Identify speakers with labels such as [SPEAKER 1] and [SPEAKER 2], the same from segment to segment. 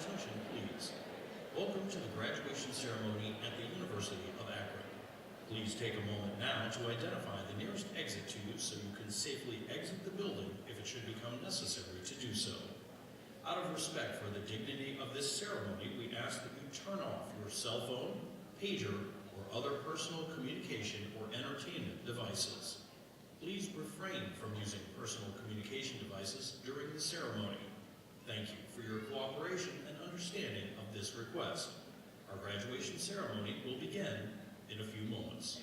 [SPEAKER 1] attention, please. Welcome to the graduation ceremony at the University of Akron. Please take a moment now to identify the nearest exit to you so you can safely exit the building if it should become necessary to do so. Out of respect for the dignity of this ceremony, we ask that you turn off your cell phone, pager, or other personal communication or entertainment devices. Please refrain from using personal communication devices during the ceremony. Thank you for your cooperation and understanding of this request. Our graduation ceremony will begin in a few moments.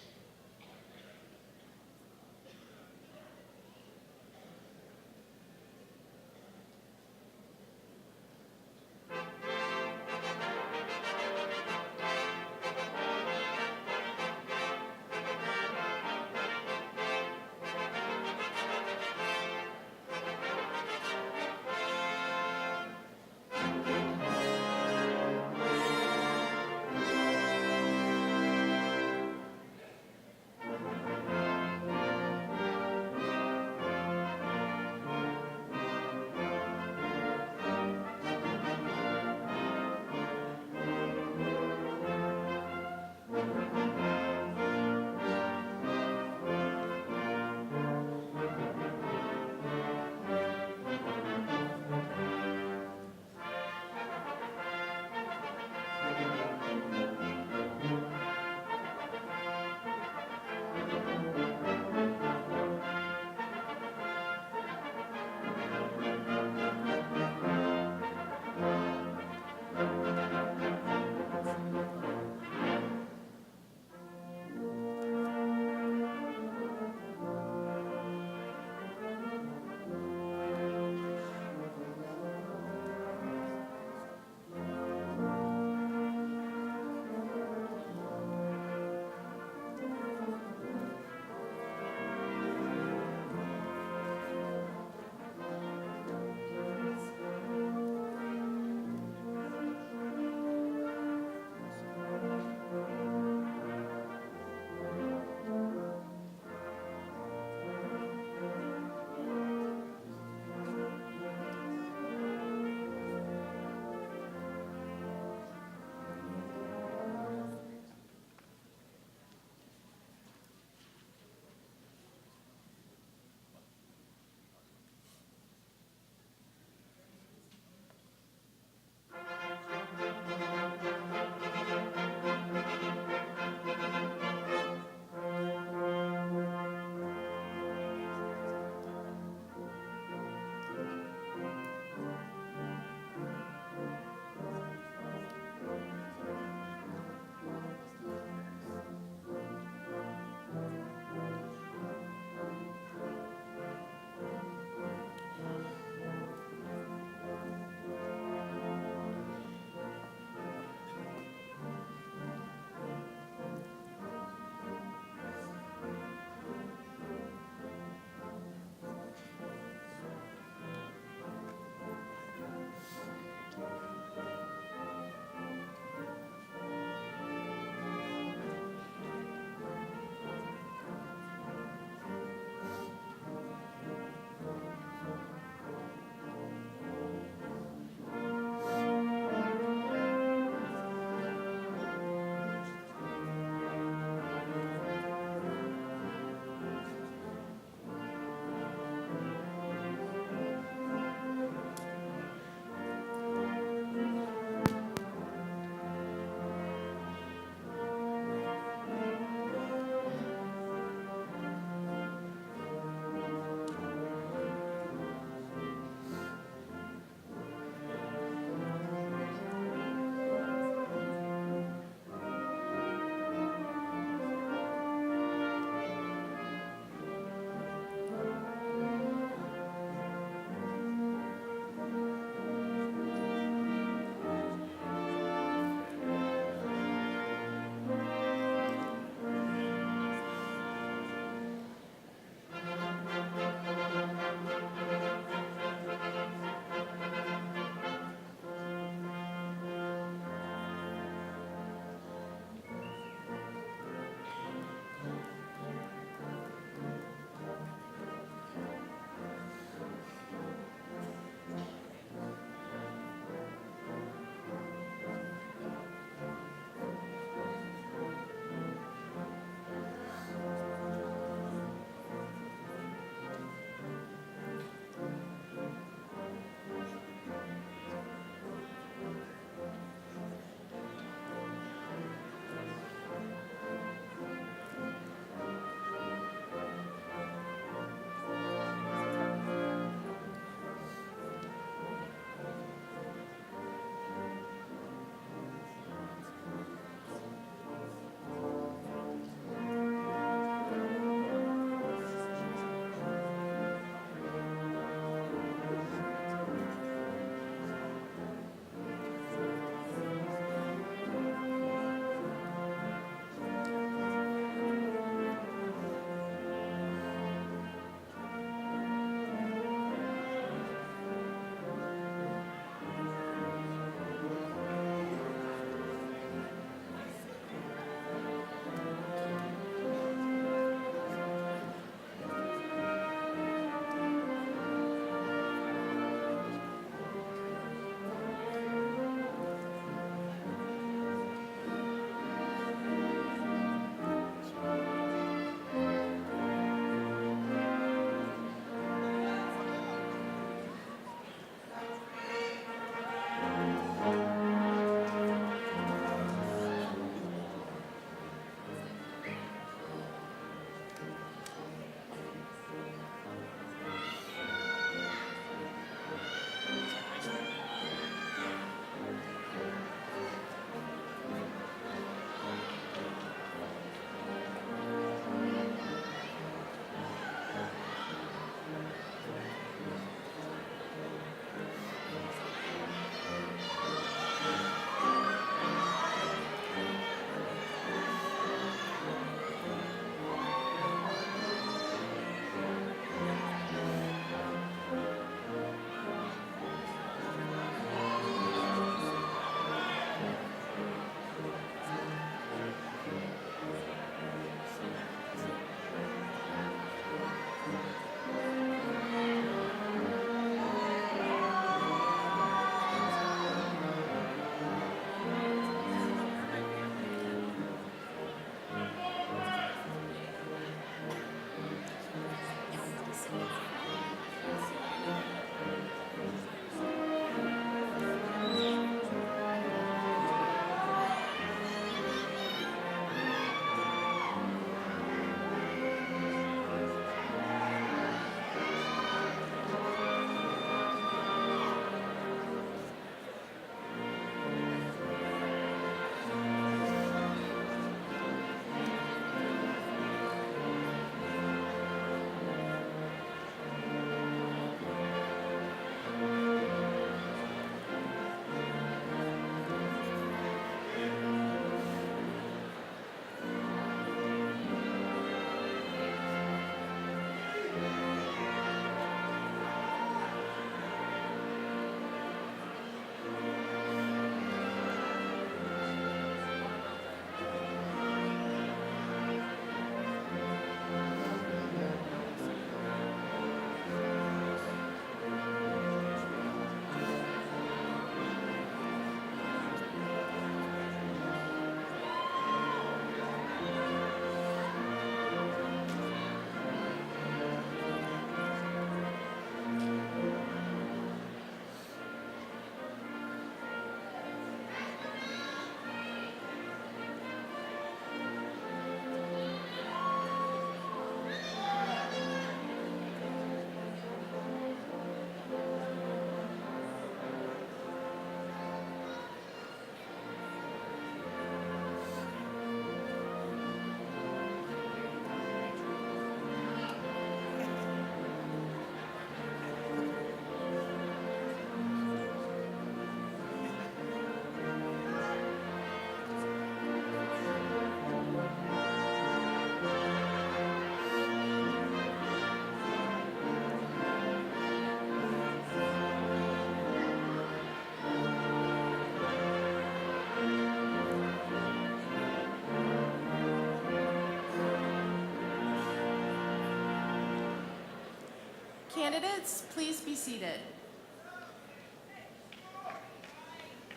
[SPEAKER 2] Candidates, please be seated.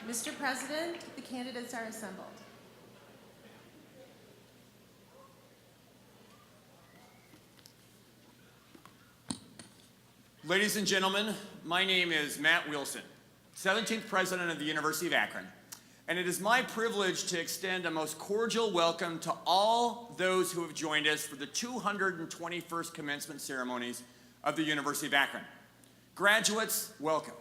[SPEAKER 2] Mr. President, the candidates are assembled.
[SPEAKER 3] Ladies and gentlemen, my name is Matt Wilson, 17th President of the University of Akron, and it is my privilege to extend a most cordial welcome to all those who have joined us for the 221st commencement ceremonies of the University of Akron. Graduates, welcome.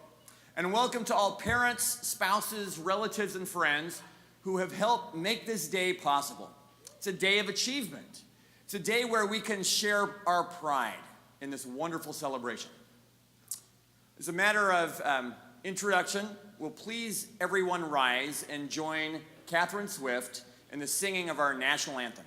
[SPEAKER 3] And welcome to all parents, spouses, relatives, and friends who have helped make this day possible. It's a day of achievement. It's a day where we can share our pride in this wonderful celebration. As a matter of introduction, will please everyone rise and join Catherine Swift in the singing of our national anthem.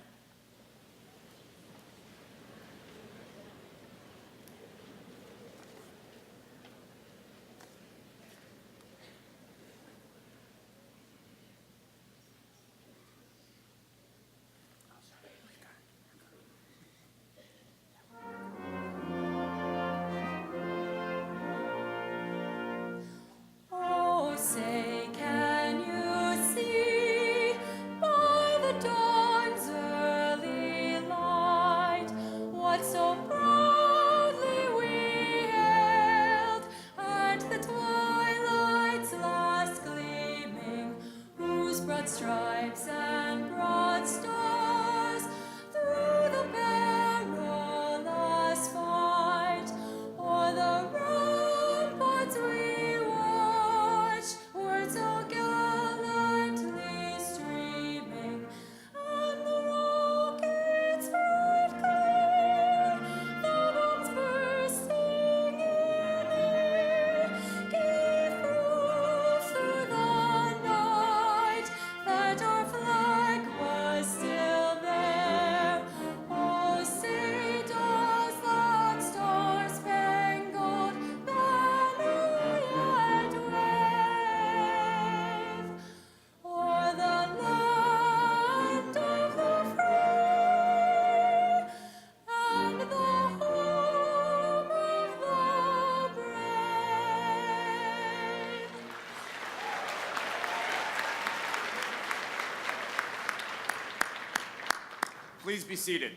[SPEAKER 3] Please be seated.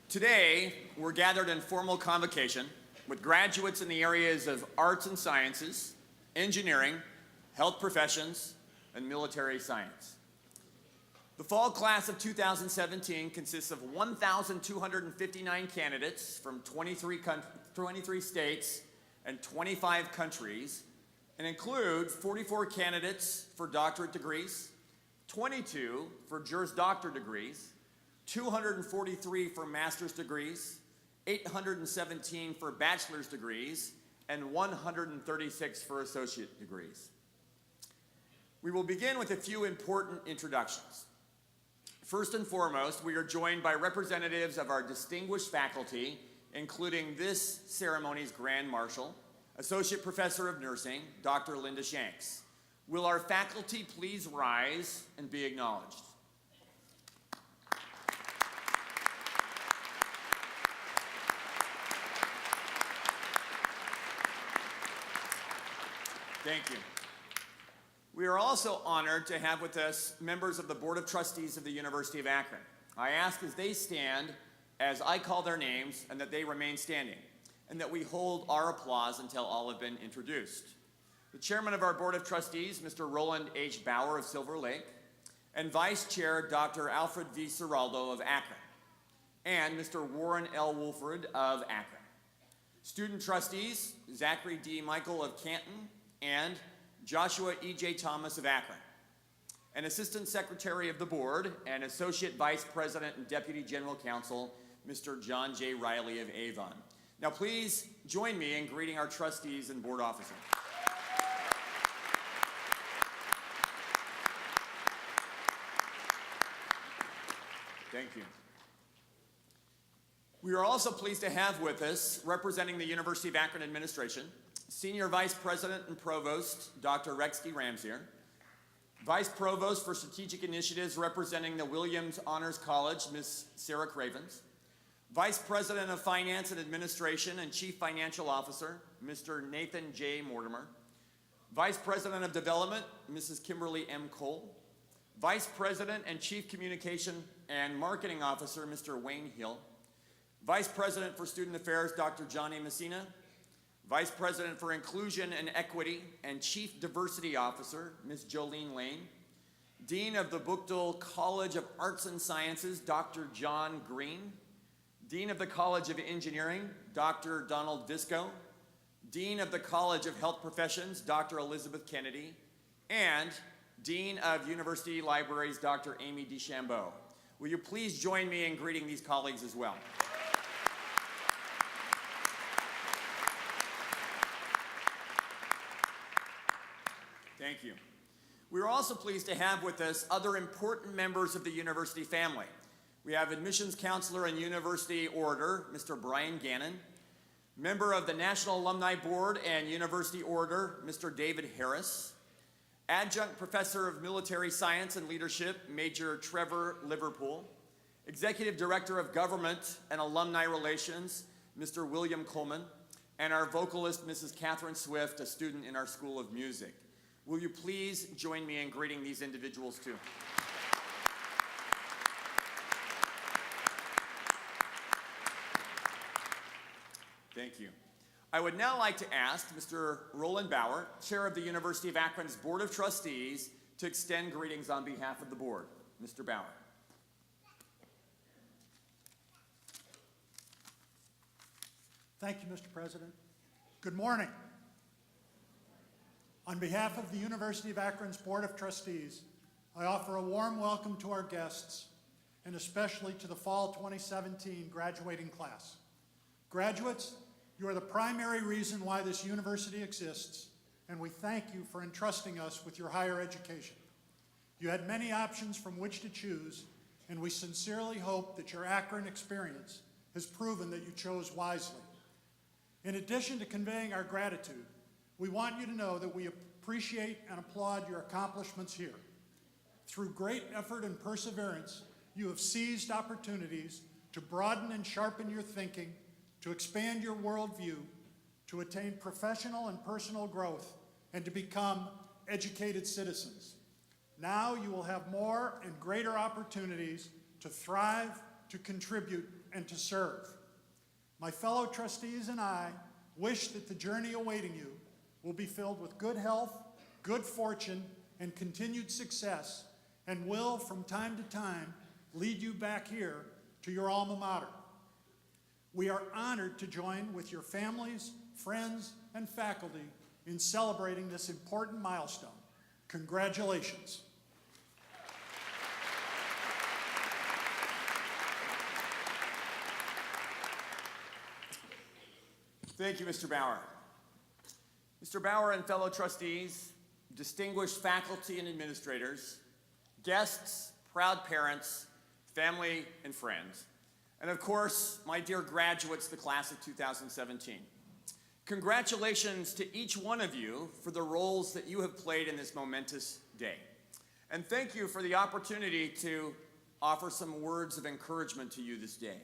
[SPEAKER 3] Today, we're gathered in formal convocation with graduates in the areas of arts and sciences, engineering, health professions, and military science. The fall class of 2017 consists of 1,259 candidates from 23 states and 25 countries, and include 44 candidates for doctorate degrees, 22 for Juris Doctor degrees, 243 for master's degrees, 817 for bachelor's degrees, and 136 for associate degrees. We will begin with a few important introductions. First and foremost, we are joined by representatives of our distinguished faculty, including this ceremony's Grand Marshal, Associate Professor of Nursing, Dr. Linda Shanks. Will our faculty please rise and be acknowledged? Thank you. We are also honored to have with us members of the Board of Trustees of the University of Akron. I ask as they stand, as I call their names, and that they remain standing, and that we hold our applause until all have been introduced. The chairman of our Board of Trustees, Mr. Roland H. Bauer of Silver Lake, and Vice Chair Dr. Alfred V. Ciraldo of Akron, and Mr. Warren L. Wolford of Akron. Student trustees, Zachary D. Michael of Canton, and Joshua E. J. Thomas of Akron. And Assistant Secretary of the Board and Associate Vice President and Deputy General Counsel, Mr. John J. Riley of Avon. Now please join me in greeting our trustees and board officers. Thank you. We are also pleased to have with us, representing the University of Akron Administration, Senior Vice President and Provost, Dr. Rex D. Ramsier, Vice Provost for Strategic Initiatives representing the Williams Honors College, Ms. Sarah Cravens. Vice President of Finance and Administration and Chief Financial Officer, Mr. Nathan J. Mortimer. Vice President of Development, Mrs. Kimberly M. Cole. Vice President and Chief Communication and Marketing Officer, Mr. Wayne Hill. Vice President for Student Affairs, Dr. Johnny Messina. Vice President for Inclusion and Equity and Chief Diversity Officer, Ms. Jolene Lane. Dean of the Buchtel College of Arts and Sciences, Dr. John Green. Dean of the College of Engineering, Dr. Donald Visco. Dean of the College of Health Professions, Dr. Elizabeth Kennedy. And Dean of University Libraries, Dr. Amy DeChambeau. Will you please join me in greeting these colleagues as well? Thank you. We are also pleased to have with us other important members of the university family. We have admissions counselor and university orator, Mr. Brian Gannon, member of the National Alumni Board and University Orator, Mr. David Harris, adjunct professor of military science and leadership, Major Trevor Liverpool, executive director of government and alumni relations, Mr. William Coleman, and our vocalist, Mrs. Catherine Swift, a student in our School of Music. Will you please join me in greeting these individuals too? Thank you. I would now like to ask Mr. Roland Bauer, Chair of the University of Akron's Board of Trustees, to extend greetings on behalf of the board. Mr. Bauer.
[SPEAKER 4] Thank you, Mr. President. Good morning. On behalf of the University of Akron's Board of Trustees, I offer a warm welcome to our guests, and especially to the Fall 2017 graduating class. Graduates, you are the primary reason why this university exists, and we thank you for entrusting us with your higher education. You had many options from which to choose, and we sincerely hope that your Akron experience has proven that you chose wisely. In addition to conveying our gratitude, we want you to know that we appreciate and applaud your accomplishments here. Through great effort and perseverance, you have seized opportunities to broaden and sharpen your thinking, to expand your worldview, to attain professional and personal growth, and to become educated citizens. Now you will have more and greater opportunities to thrive, to contribute, and to serve. My fellow trustees and I wish that the journey awaiting you will be filled with good health, good fortune, and continued success, and will, from time to time, lead you back here to your alma mater. We are honored to join with your families, friends, and faculty in celebrating this important milestone. Congratulations.
[SPEAKER 3] Thank you, Mr. Bauer. Mr. Bauer and fellow trustees, distinguished faculty and administrators, guests, proud parents, family and friends, and of course, my dear graduates, the class of 2017. Congratulations to each one of you for the roles that you have played in this momentous day. And thank you for the opportunity to offer some words of encouragement to you this day.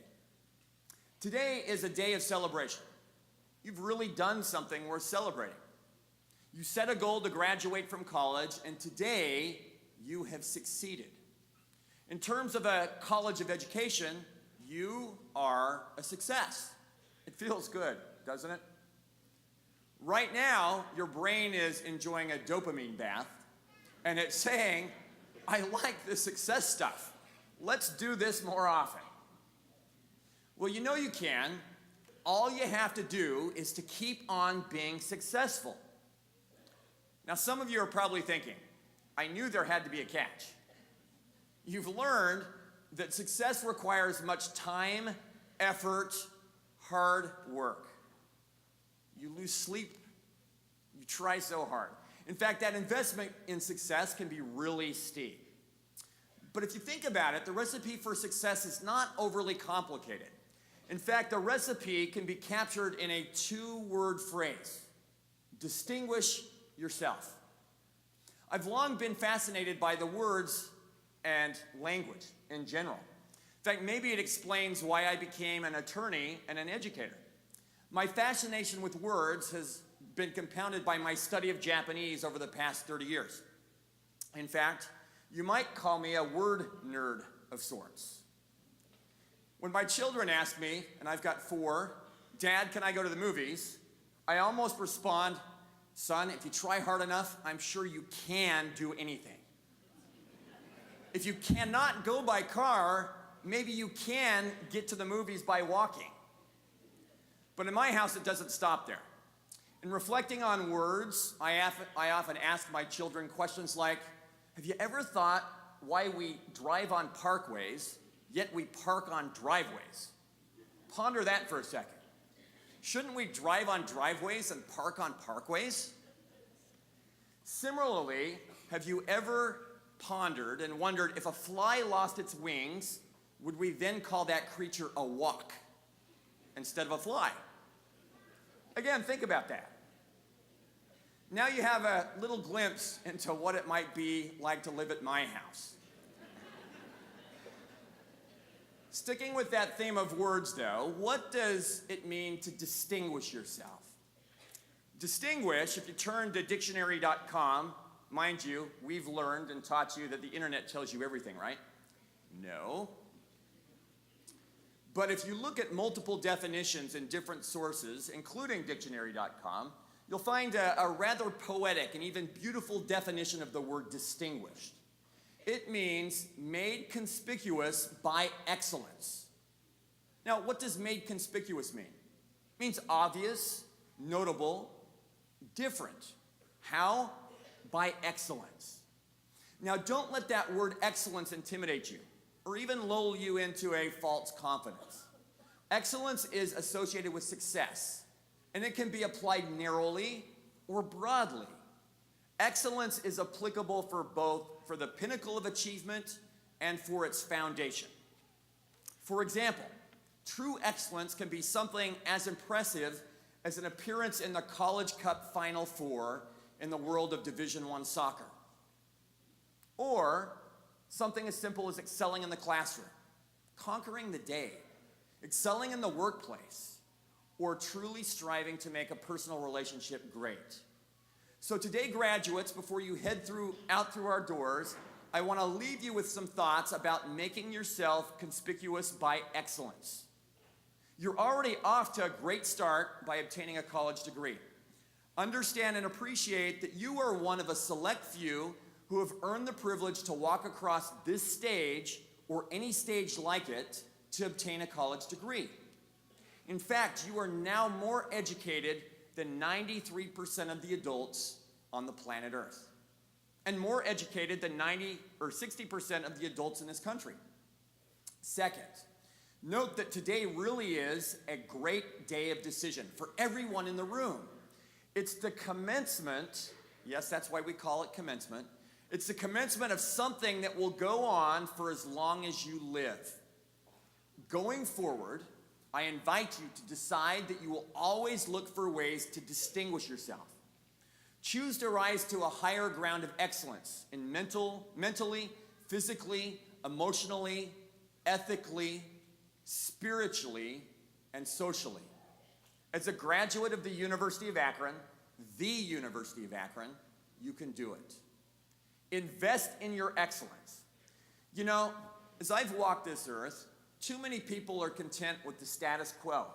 [SPEAKER 3] Today is a day of celebration. You've really done something worth celebrating. You set a goal to graduate from college, and today you have succeeded. In terms of a college of education, you are a success. It feels good, doesn't it? Right now, your brain is enjoying a dopamine bath, and it's saying, I like this success stuff. Let's do this more often. Well, you know you can. All you have to do is to keep on being successful. Now, some of you are probably thinking, I knew there had to be a catch. You've learned that success requires much time, effort, hard work. You lose sleep. You try so hard. In fact, that investment in success can be really steep. But if you think about it, the recipe for success is not overly complicated. In fact, the recipe can be captured in a two-word phrase: distinguish yourself. I've long been fascinated by the words and language in general. In fact, maybe it explains why I became an attorney and an educator. My fascination with words has been compounded by my study of Japanese over the past 30 years. In fact, you might call me a word nerd of sorts. When my children ask me, and I've got 4, "Dad, can I go to the movies?" I almost respond, "Son, if you try hard enough, I'm sure you can do anything. If you cannot go by car, maybe you can get to the movies by walking." But in my house, it doesn't stop there. In reflecting on words, I often ask my children questions like, have you ever thought why we drive on parkways, yet we park on driveways? Ponder that for a second. Shouldn't we drive on driveways and park on parkways? Similarly, have you ever pondered and wondered if a fly lost its wings, would we then call that creature a walk instead of a fly? Again, think about that. Now you have a little glimpse into what it might be like to live at my house. Sticking with that theme of words, though, what does it mean to distinguish yourself? Distinguish, if you turn to dictionary.com, mind you, we've learned and taught you that the internet tells you everything, right? No. But if you look at multiple definitions in different sources, including dictionary.com, you'll find a rather poetic and even beautiful definition of the word distinguished. It means made conspicuous by excellence. Now, what does made conspicuous mean? It means obvious, notable, different. How? By excellence. Now, don't let that word excellence intimidate you or even lull you into a false confidence. Excellence is associated with success, and it can be applied narrowly or broadly. Excellence is applicable for both for the pinnacle of achievement and for its foundation. For example, true excellence can be something as impressive as an appearance in the College Cup Final Four in the world of Division I soccer. Or something as simple as excelling in the classroom, conquering the day, excelling in the workplace, or truly striving to make a personal relationship great. So today, graduates, before you head out through our doors, I want to leave you with some thoughts about making yourself conspicuous by excellence. You're already off to a great start by obtaining a college degree. Understand and appreciate that you are one of a select few who have earned the privilege to walk across this stage or any stage like it to obtain a college degree. In fact, you are now more educated than 93% of the adults on the planet Earth, and more educated than 60% of the adults in this country. Second, note that today really is a great day of decision for everyone in the room. It's the commencement, yes, that's why we call it commencement. It's the commencement of something that will go on for as long as you live. Going forward, I invite you to decide that you will always look for ways to distinguish yourself. Choose to rise to a higher ground of excellence in mentally, physically, emotionally, ethically, spiritually, and socially. As a graduate of the University of Akron, you can do it. Invest in your excellence. You know, as I've walked this earth, too many people are content with the status quo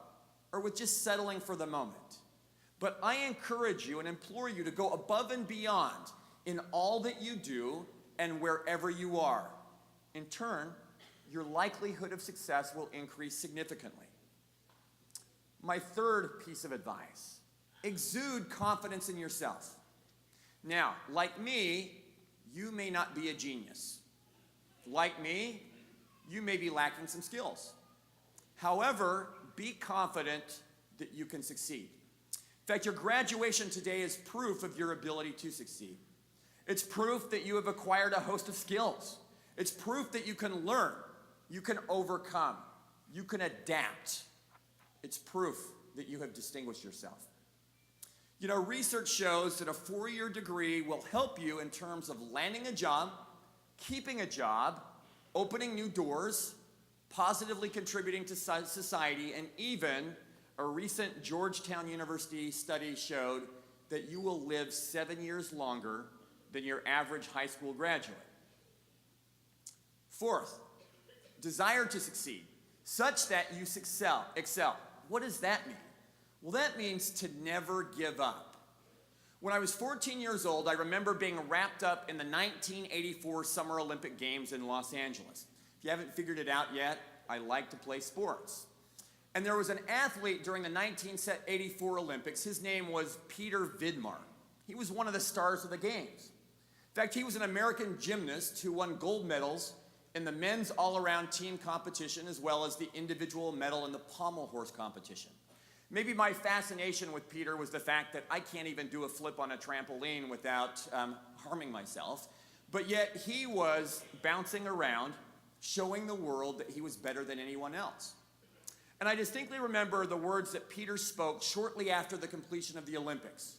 [SPEAKER 3] or with just settling for the moment. But I encourage you and implore you to go above and beyond in all that you do and wherever you are. In turn, your likelihood of success will increase significantly. My third piece of advice, exude confidence in yourself. Now, like me, you may not be a genius. Like me, you may be lacking some skills. However, be confident that you can succeed. In fact, your graduation today is proof of your ability to succeed. It's proof that you have acquired a host of skills. It's proof that you can learn, you can overcome, you can adapt. It's proof that you have distinguished yourself. You know, research shows that a 4-year degree will help you in terms of landing a job, keeping a job, opening new doors, positively contributing to society, and even a recent Georgetown University study showed that you will live 7 years longer than your average high school graduate. Fourth, desire to succeed, such that you excel. What does that mean? Well, that means to never give up. When I was 14 years old, I remember being wrapped up in the 1984 Summer Olympic Games in Los Angeles. If you haven't figured it out yet, I like to play sports. And there was an athlete during the 1984 Olympics. His name was Peter Vidmar. He was one of the stars of the games. In fact, he was an American gymnast who won gold medals in the men's all-around team competition as well as the individual medal in the pommel horse competition. Maybe my fascination with Peter was the fact that I can't even do a flip on a trampoline without harming myself, but yet he was bouncing around, showing the world that he was better than anyone else. And I distinctly remember the words that Peter spoke shortly after the completion of the Olympics.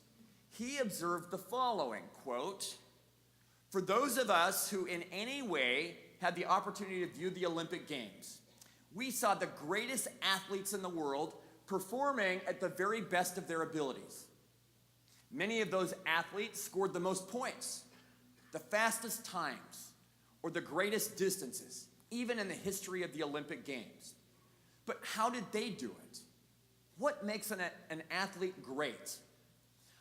[SPEAKER 3] He observed the following, quote, "For those of us who in any way had the opportunity to view the Olympic Games, we saw the greatest athletes in the world performing at the very best of their abilities. Many of those athletes scored the most points, the fastest times, or the greatest distances, even in the history of the Olympic Games. But how did they do it? What makes an athlete great?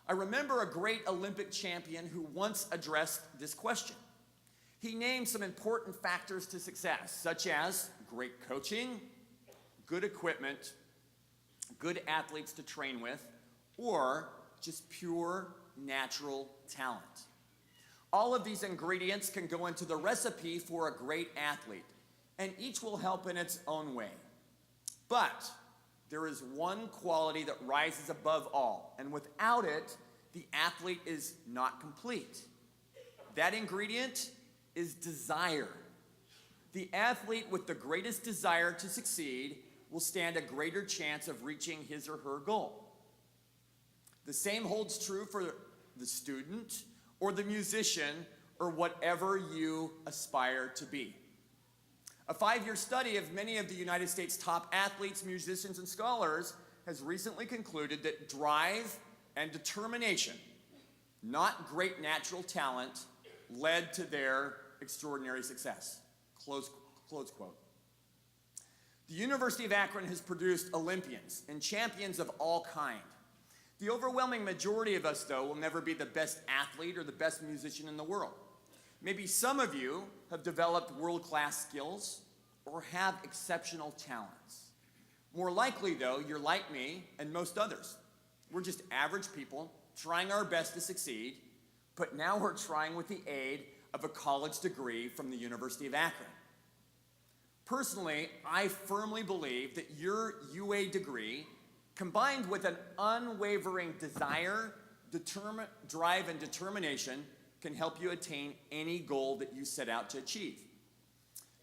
[SPEAKER 3] I remember a great Olympic champion who once addressed this question. He named some important factors to success, such as great coaching, good equipment, good athletes to train with, or just pure natural talent. All of these ingredients can go into the recipe for a great athlete, and each will help in its own way. But there is one quality that rises above all, and without it, the athlete is not complete. That ingredient is desire. The athlete with the greatest desire to succeed will stand a greater chance of reaching his or her goal. The same holds true for the student or the musician or whatever you aspire to be. A 5-year study of many of the United States' top athletes, musicians, and scholars has recently concluded that drive and determination, not great natural talent, led to their extraordinary success. Close quote. The University of Akron has produced Olympians and champions of all kind. The overwhelming majority of us, though, will never be the best athlete or the best musician in the world. Maybe some of you have developed world-class skills or have exceptional talents. More likely, though, you're like me and most others. We're just average people trying our best to succeed, but now we're trying with the aid of a college degree from the University of Akron. Personally, I firmly believe that your UA degree, combined with an unwavering desire, drive, and determination, can help you attain any goal that you set out to achieve.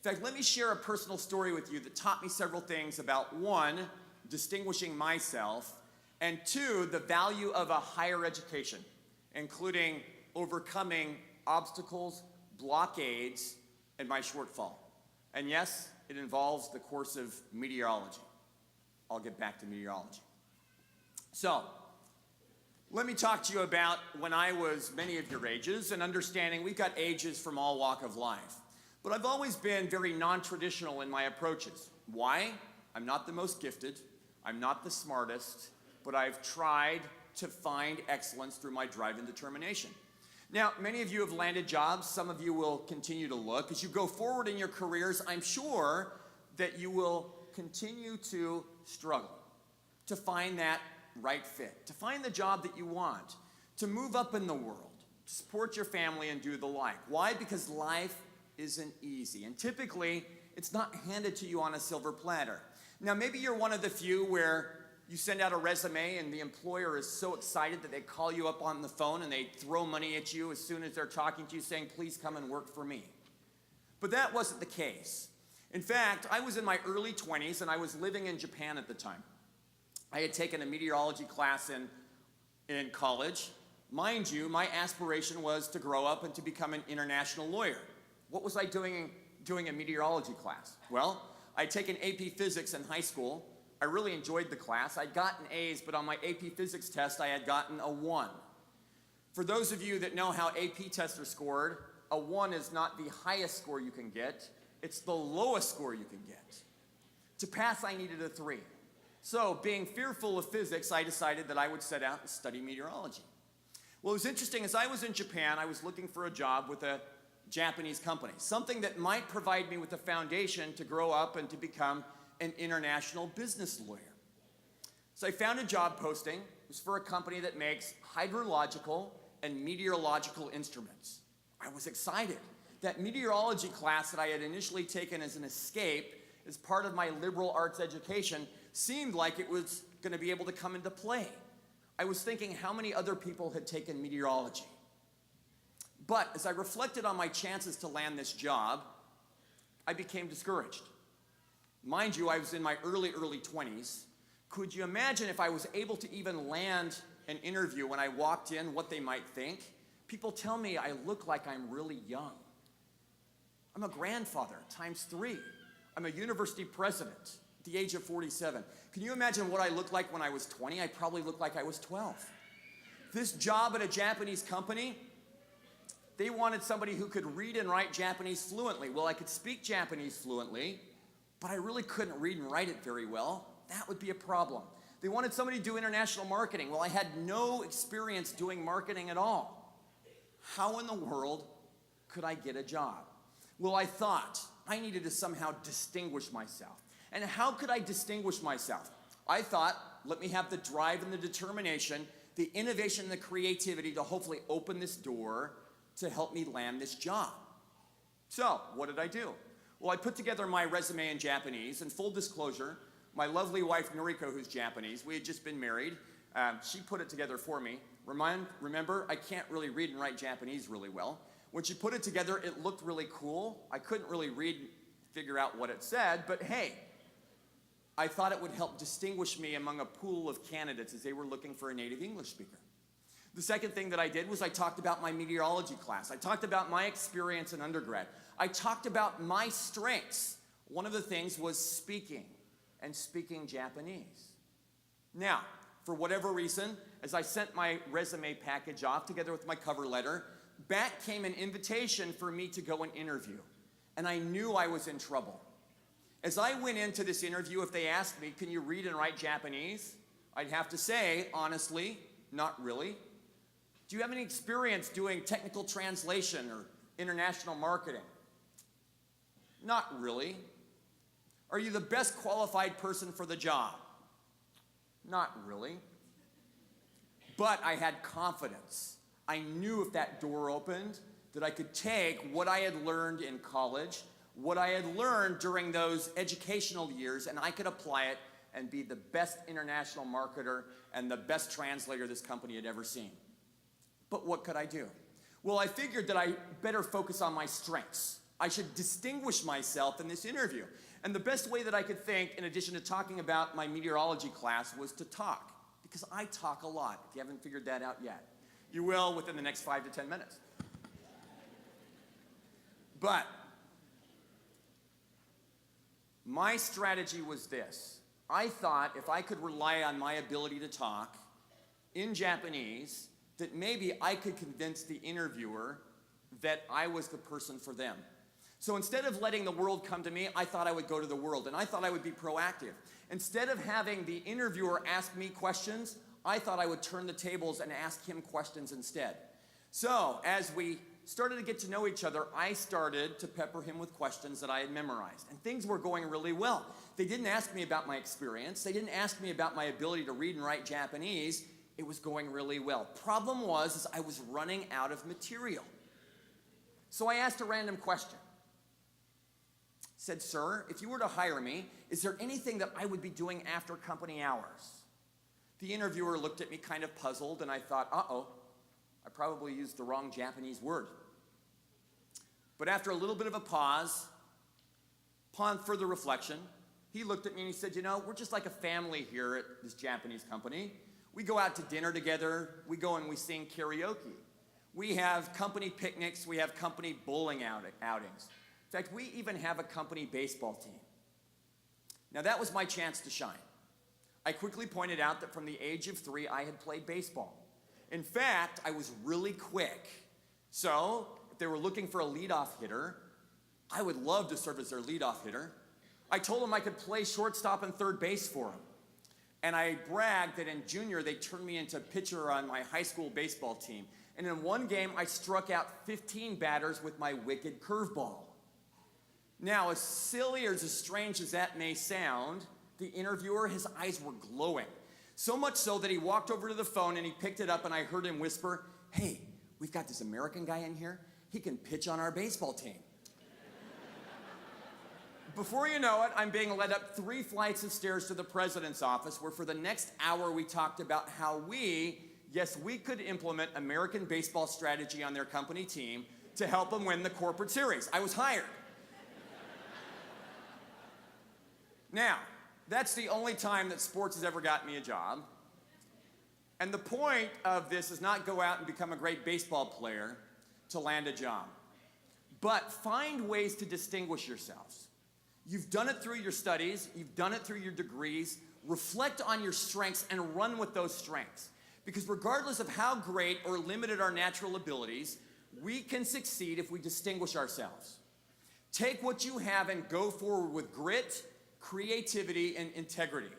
[SPEAKER 3] In fact, let me share a personal story with you that taught me several things about, one, distinguishing myself, and two, the value of a higher education, including overcoming obstacles, blockades, and my shortfall. And yes, it involves the course of meteorology. I'll get back to meteorology. So, let me talk to you about when I was many of your ages, and understanding we've got ages from all walk of life. But I've always been very non-traditional in my approaches. Why? I'm not the most gifted, I'm not the smartest, but I've tried to find excellence through my drive and determination. Now, many of you have landed jobs, some of you will continue to look. As you go forward in your careers, I'm sure that you will continue to struggle to find that right fit, to find the job that you want, to move up in the world, to support your family and do the like. Why? Because life isn't easy, and typically it's not handed to you on a silver platter. Now, maybe you're one of the few where you send out a resume and the employer is so excited that they call you up on the phone and they throw money at you as soon as they're talking to you saying, please come and work for me. But that wasn't the case. In fact, I was in my early 20s and I was living in Japan at the time. I had taken a meteorology class in in college. Mind you, my aspiration was to grow up and to become an international lawyer. What was I doing a meteorology class? Well, I'd taken AP Physics in high school. I really enjoyed the class. I'd gotten A's, but on my AP Physics test, I had gotten a 1. For those of you that know how AP tests are scored, a 1 is not the highest score you can get. It's the lowest score you can get. To pass, I needed a 3. So, being fearful of physics, I decided that I would set out and study meteorology. Well, it was interesting. As I was in Japan, I was looking for a job with a Japanese company, something that might provide me with a foundation to grow up and to become an international business lawyer. So I found a job posting. It was for a company that makes hydrological and meteorological instruments. I was excited. That meteorology class that I had initially taken as an escape, as part of my liberal arts education, seemed like it was going to be able to come into play. I was thinking how many other people had taken meteorology. But as I reflected on my chances to land this job, I became discouraged. Mind you, I was in my early 20s. Could you imagine if I was able to even land an interview when I walked in, what they might think? People tell me I look like I'm really young. I'm a grandfather times 3. I'm a university president at the age of 47. Can you imagine what I looked like when I was 20? I probably looked like I was 12. This job at a Japanese company, they wanted somebody who could read and write Japanese fluently. Well, I could speak Japanese fluently, but I really couldn't read and write it very well. That would be a problem. They wanted somebody to do international marketing. Well, I had no experience doing marketing at all. How in the world could I get a job? Well, I thought I needed to somehow distinguish myself. And how could I distinguish myself? I thought, let me have the drive and the determination, the innovation and the creativity to hopefully open this door to help me land this job. So, what did I do? Well, I put together my resume in Japanese, and full disclosure, my lovely wife, Noriko, who's Japanese, we had just been married. She put it together for me. Remember, I can't really read and write Japanese really well. When she put it together, it looked really cool. I couldn't really figure out what it said, but hey, I thought it would help distinguish me among a pool of candidates as they were looking for a native English speaker. The second thing that I did was I talked about my meteorology class. I talked about my experience in undergrad. I talked about my strengths. One of the things was speaking, and speaking Japanese. Now, for whatever reason, as I sent my resume package off together with my cover letter, back came an invitation for me to go and interview. And I knew I was in trouble. As I went into this interview, if they asked me, can you read and write Japanese? I'd have to say, honestly, not really. Do you have any experience doing technical translation or international marketing? Not really. Are you the best qualified person for the job? Not really. But I had confidence. I knew if that door opened that I could take what I had learned in college, what I had learned during those educational years, and I could apply it and be the best international marketer and the best translator this company had ever seen. But what could I do? Well, I figured that I better focus on my strengths. I should distinguish myself in this interview. And the best way that I could think, in addition to talking about my meteorology class, was to talk. Because I talk a lot, if you haven't figured that out yet. You will within the next 5 to 10 minutes. But my strategy was this. I thought if I could rely on my ability to talk in Japanese, that maybe I could convince the interviewer that I was the person for them. So instead of letting the world come to me, I thought I would go to the world, and I thought I would be proactive. Instead of having the interviewer ask me questions, I thought I would turn the tables and ask him questions instead. So as we started to get to know each other, I started to pepper him with questions that I had memorized, and things were going really well. They didn't ask me about my experience. They didn't ask me about my ability to read and write Japanese. It was going really well. Problem was I was running out of material. So I asked a random question. Said, sir, if you were to hire me, is there anything that I would be doing after company hours? The interviewer looked at me kind of puzzled, and I thought, uh-oh, I probably used the wrong Japanese word. But after a little bit of a pause, upon further reflection, he looked at me and he said, you know, we're just like a family here at this Japanese company. We go out to dinner together. We go and we sing karaoke. We have company picnics. We have company bowling outings. In fact, we even have a company baseball team. Now, that was my chance to shine. I quickly pointed out that from the age of 3, I had played baseball. In fact, I was really quick. So, if they were looking for a leadoff hitter, I would love to serve as their leadoff hitter. I told them I could play shortstop and third base for them. And I bragged that in junior, they turned me into pitcher on my high school baseball team. And in one game, I struck out 15 batters with my wicked curveball. Now, as silly or as strange as that may sound, the interviewer, his eyes were glowing. So much so that he walked over to the phone and he picked it up and I heard him whisper, "Hey, we've got this American guy in here. He can pitch on our baseball team." Before you know it, I'm being led up 3 flights of stairs to the president's office, where for the next hour we talked about how we could implement American baseball strategy on their company team to help them win the corporate series. I was hired. Now, that's the only time that sports has ever gotten me a job. And the point of this is not go out and become a great baseball player to land a job, but find ways to distinguish yourselves. You've done it through your studies, you've done it through your degrees. Reflect on your strengths and run with those strengths. Because regardless of how great or limited our natural abilities, we can succeed if we distinguish ourselves. Take what you have and go forward with grit, creativity, and integrity.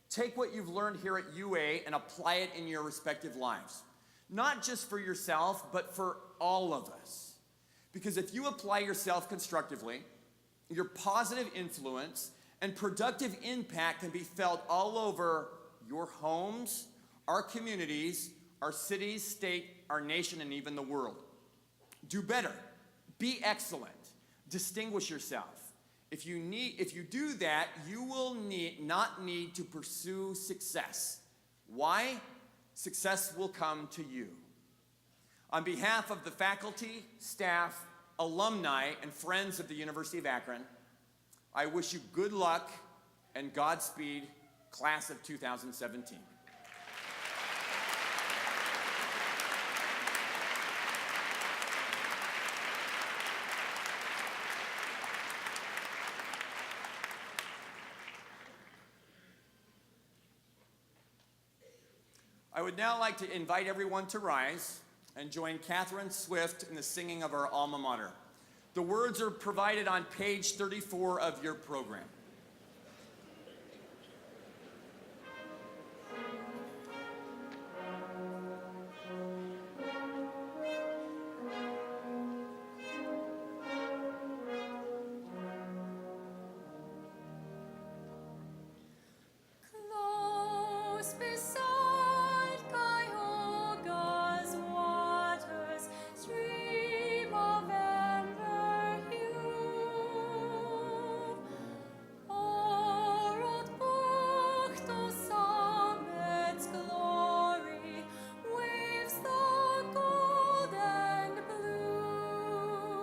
[SPEAKER 3] Take what you've learned here at UA and apply it in your respective lives. Not just for yourself, but for all of us. Because if you apply yourself constructively, your positive influence and productive impact can be felt all over your homes, our communities, our cities, state, our nation, and even the world. Do better. Be excellent. Distinguish yourself. If you do that, you will not need to pursue success. Why? Success will come to you. On behalf of the faculty, staff, alumni, and friends of the University of Akron, I wish you good luck and Godspeed, class of 2017. I would now like to invite everyone to rise and join Catherine Swift in the singing of our alma mater. The words are provided on page 34 of your program.
[SPEAKER 5] Close beside Cuyahoga's waters, stream of amber hue, o'er old Buchto's summit's glory waves the golden blue.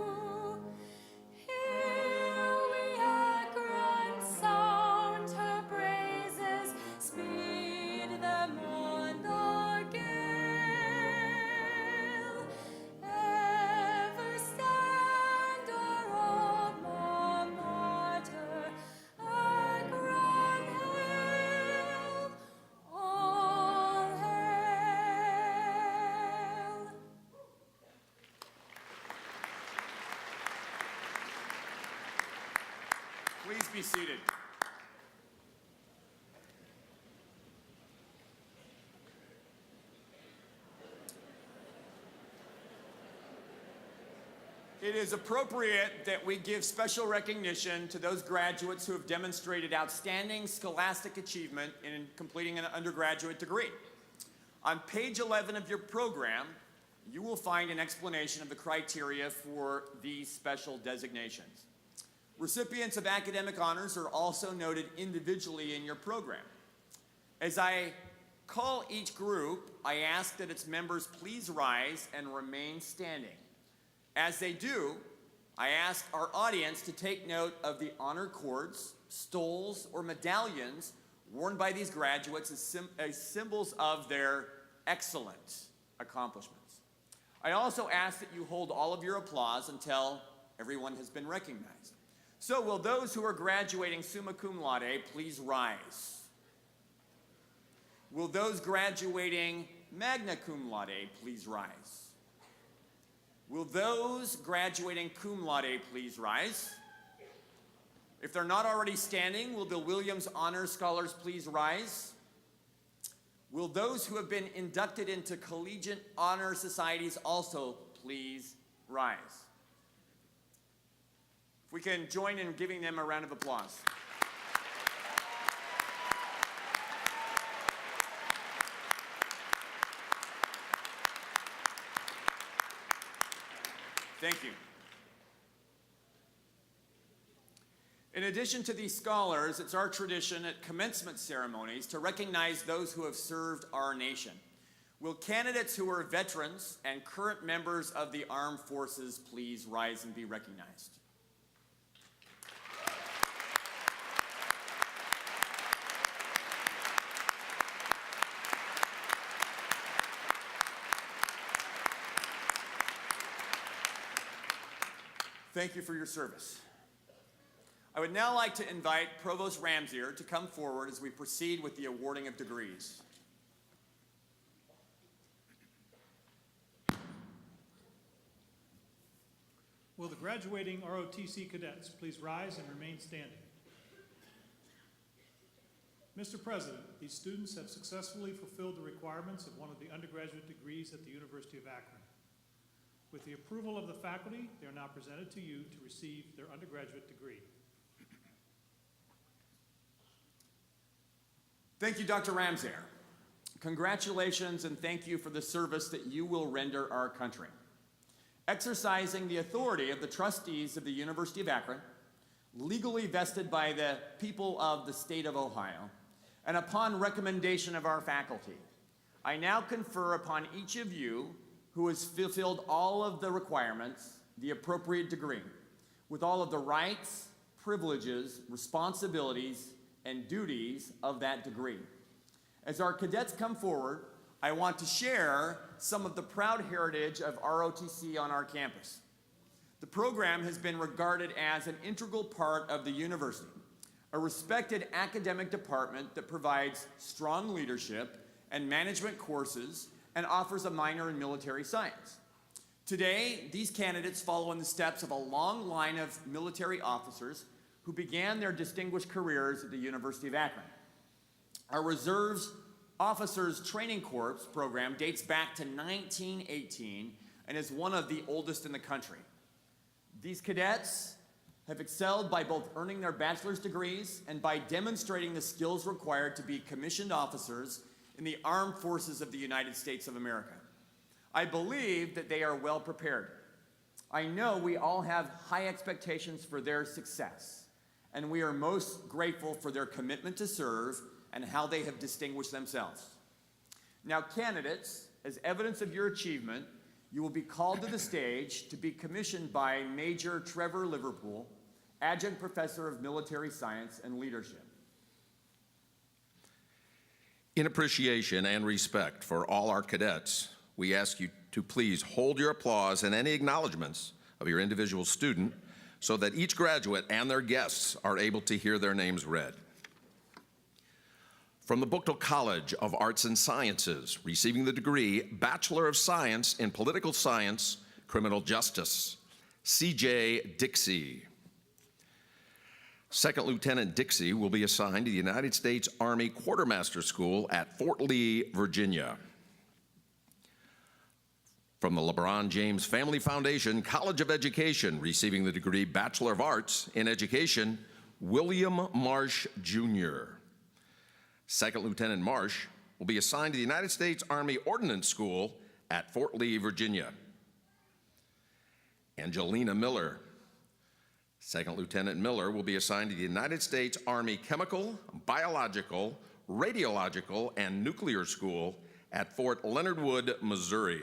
[SPEAKER 5] Here we Akron sound her praises, speed them on the gale. Ever stand our alma mater, Akron hail, all hail.
[SPEAKER 3] Please be seated. It is appropriate that we give special recognition to those graduates who have demonstrated outstanding scholastic achievement in completing an undergraduate degree. On page 11 of your program, you will find an explanation of the criteria for these special designations. Recipients of academic honors are also noted individually in your program. As I call each group, I ask that its members please rise and remain standing. As they do, I ask our audience to take note of the honor cords, stoles, or medallions worn by these graduates as symbols of their excellent accomplishments. I also ask that you hold all of your applause until everyone has been recognized. So will those who are graduating summa cum laude please rise? Will those graduating magna cum laude please rise? Will those graduating cum laude please rise? If they're not already standing, will the Williams Honor Scholars please rise? Will those who have been inducted into collegiate honor societies also please rise? If we can join in giving them a round of applause. Thank you. In addition to these scholars, it's our tradition at commencement ceremonies to recognize those who have served our nation. Will candidates who are veterans and current members of the armed forces please rise and be recognized? Thank you for your service. I would now like to invite Provost Ramsier to come forward as we proceed with the awarding of degrees.
[SPEAKER 6] Will the graduating ROTC cadets please rise and remain standing? Mr. President, these students have successfully fulfilled the requirements of one of the undergraduate degrees at the University of Akron. With the approval of the faculty, they are now presented to you to receive their undergraduate degree.
[SPEAKER 3] Thank you, Dr. Ramsier. Congratulations and thank you for the service that you will render our country. Exercising the authority of the trustees of the University of Akron, legally vested by the people of the state of Ohio, and upon recommendation of our faculty, I now confer upon each of you who has fulfilled all of the requirements, the appropriate degree, with all of the rights, privileges, responsibilities, and duties of that degree. As our cadets come forward, I want to share some of the proud heritage of ROTC on our campus. The program has been regarded as an integral part of the university, a respected academic department that provides strong leadership and management courses and offers a minor in military science. Today, these candidates follow in the steps of a long line of military officers who began their distinguished careers at the University of Akron. Our Reserves Officers Training Corps program dates back to 1918 and is one of the oldest in the country. These cadets have excelled by both earning their bachelor's degrees and by demonstrating the skills required to be commissioned officers in the armed forces of the United States of America. I believe that they are well prepared. I know we all have high expectations for their success, and we are most grateful for their commitment to serve and how they have distinguished themselves. Now, candidates, as evidence of your achievement, you will be called to the stage to be commissioned by Major Trevor Liverpool, Adjunct Professor of Military Science and Leadership.
[SPEAKER 7] In appreciation and respect for all our cadets, we ask you to please hold your applause and any acknowledgments of your individual student so that each graduate and their guests are able to hear their names read. From the Buchtel College of Arts and Sciences, receiving the degree Bachelor of Science in Political Science, Criminal Justice, C.J. Dixie. Second Lieutenant Dixie will be assigned to the United States Army Quartermaster School at Fort Lee, Virginia. From the LeBron James Family Foundation College of Education, receiving the degree Bachelor of Arts in Education, William Marsh, Jr. Second Lieutenant Marsh will be assigned to the United States Army Ordnance School at Fort Lee, Virginia. Angelina Miller. Second Lieutenant Miller will be assigned to the United States Army Chemical, Biological, Radiological, and Nuclear School at Fort Leonard Wood, Missouri.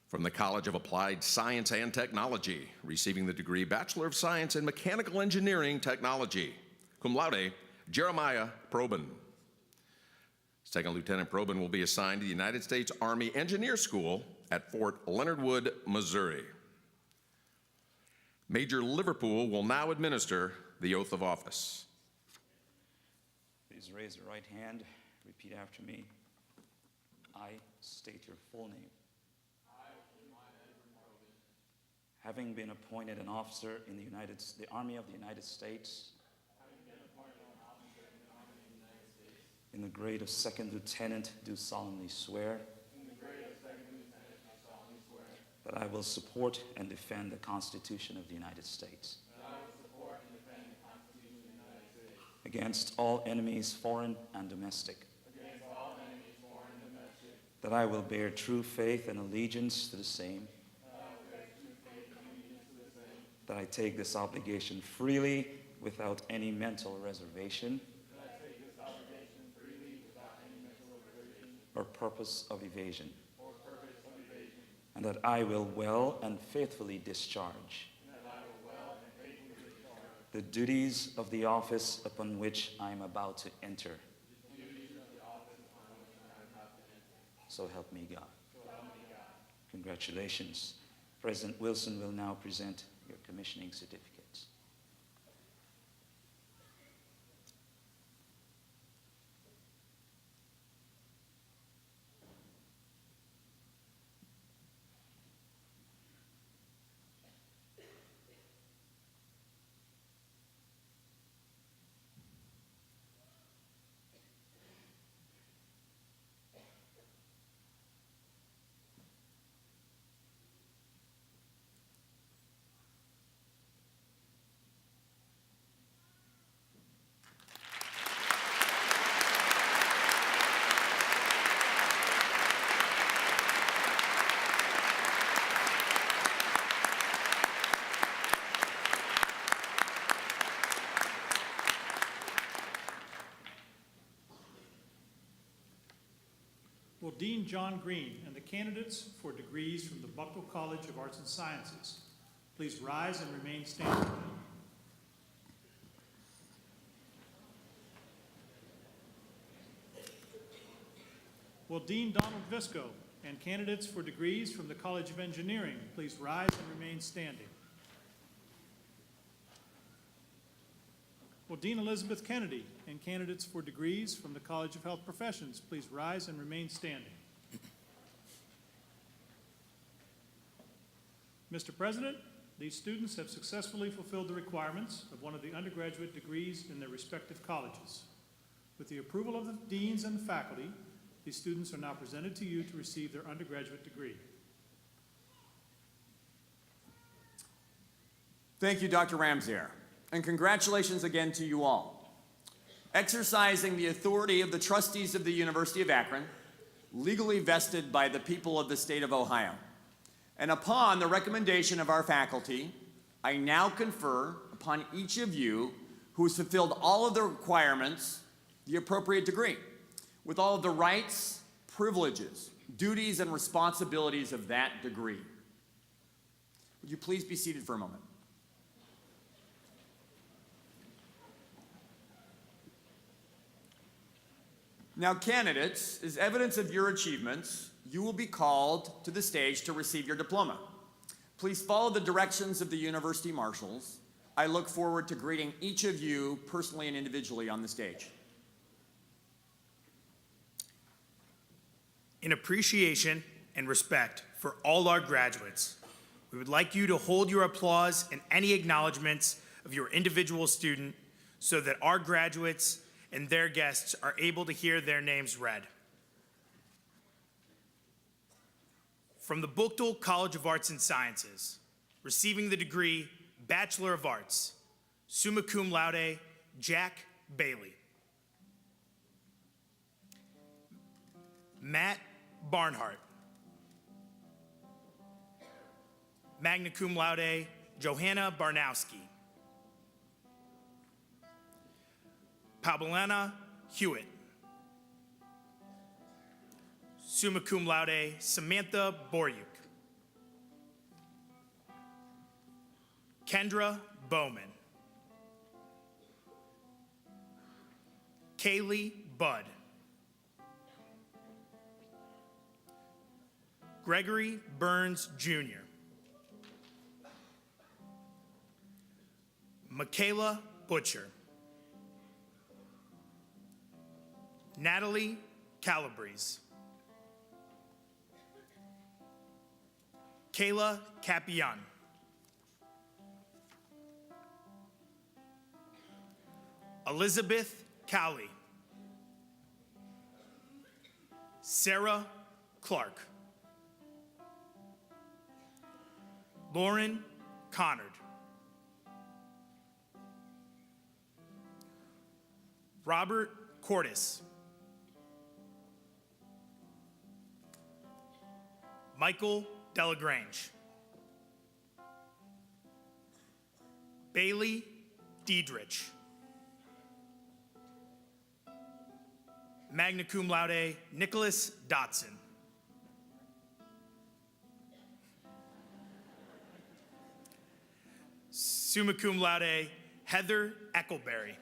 [SPEAKER 7] From the College of Applied Science and Technology, receiving the degree Bachelor of Science in Mechanical Engineering Technology, cum laude, Jeremiah Probin. Second Lieutenant Probin will be assigned to the United States Army Engineer School at Fort Leonard Wood, Missouri. Major Liverpool will now administer the oath of office.
[SPEAKER 8] Please raise your right hand. Repeat after me. I state your full name. Having been appointed an officer in the Army of the United States, in the grade of second lieutenant, do solemnly swear that I will support and defend the Constitution of the United States against all enemies, foreign and domestic, that I will bear true faith and allegiance to the same, that I take this obligation freely without any mental reservation or purpose of evasion, and that I will well and faithfully discharge the duties of the office upon which I am about to enter. So help me God. Congratulations. President Wilson will now present your commissioning certificates.
[SPEAKER 6] Will Dean John Green and the candidates for degrees from the Buckle College of Arts and Sciences please rise and remain standing? Will Dean Donald Visco and candidates for degrees from the College of Engineering please rise and remain standing? Will Dean Elizabeth Kennedy and candidates for degrees from the College of Health Professions please rise and remain standing? Mr. President, these students have successfully fulfilled the requirements of one of the undergraduate degrees in their respective colleges. With the approval of the deans and the faculty, these students are now presented to you to receive their undergraduate degree.
[SPEAKER 3] Thank you, Dr. Ramsier, and congratulations again to you all. Exercising the authority of the trustees of the University of Akron, legally vested by the people of the state of Ohio, and upon the recommendation of our faculty, I now confer upon each of you who has fulfilled all of the requirements the appropriate degree, with all of the rights, privileges, duties, and responsibilities of that degree. Would you please be seated for a moment? Now, candidates, as evidence of your achievements, you will be called to the stage to receive your diploma. Please follow the directions of the university marshals. I look forward to greeting each of you personally and individually on the stage.
[SPEAKER 9] In appreciation and respect for all our graduates, we would like you to hold your applause and any acknowledgments of your individual student so that our graduates and their guests are able to hear their names read. From the Buchtel College of Arts and Sciences, receiving the degree Bachelor of Arts, summa cum laude, Jack Bailey. Matt Barnhart. Magna cum laude, Johanna Barnowski. Pablana Hewitt. Summa cum laude, Samantha Boryuk. Kendra Bowman. Kaylee Budd. Gregory Burns Jr. Michaela Butcher. Natalie Calabrese. Kayla Capian. Elizabeth Cowley. Sarah Clark. Lauren Connard. Robert Cordes. Michael Delagrange. Bailey Diedrich. Magna cum laude, Nicholas Dotson. Summa cum laude, Heather Eckleberry.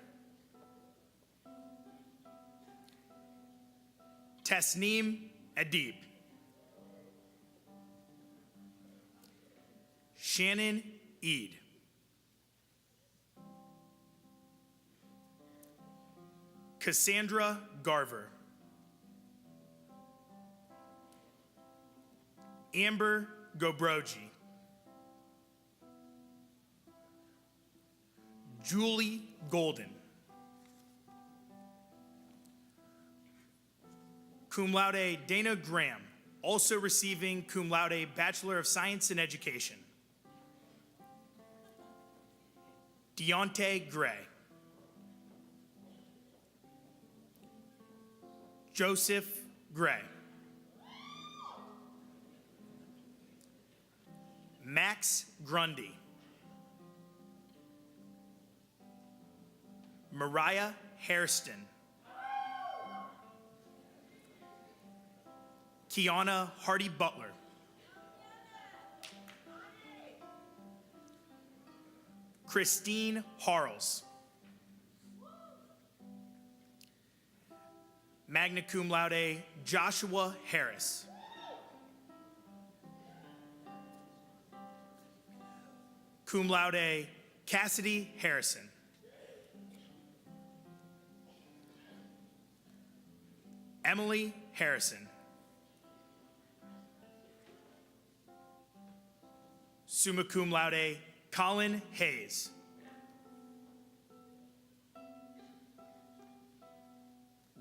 [SPEAKER 9] Tasneem Adib. Shannon Eid. Cassandra Garver. Amber Gobroji. Julie Golden. Cum laude Dana Graham, also receiving cum laude Bachelor of Science in Education. Deontay Gray. Joseph Gray. Max Grundy. Mariah Hairston. Kiana Hardy Butler. Christine Harles. Magna cum laude Joshua Harris. Cum laude Cassidy Harrison. Emily Harrison. Summa cum laude Colin Hayes.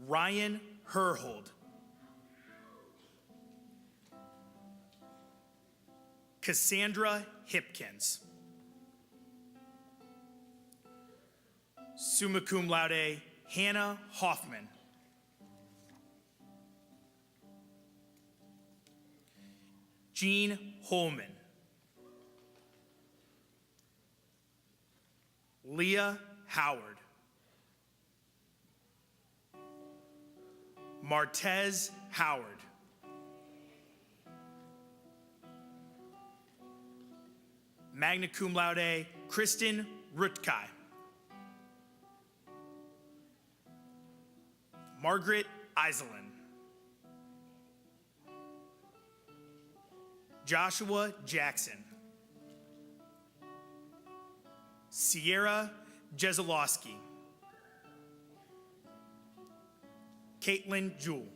[SPEAKER 9] Ryan Herhold. Cassandra Hipkins. Summa cum laude Hannah Hoffman. Jean Holman. Leah Howard. Martez Howard. Magna cum laude Kristen Rutkai. Margaret Iselin. Joshua Jackson. Sierra Jezelowski. Caitlin Jewell.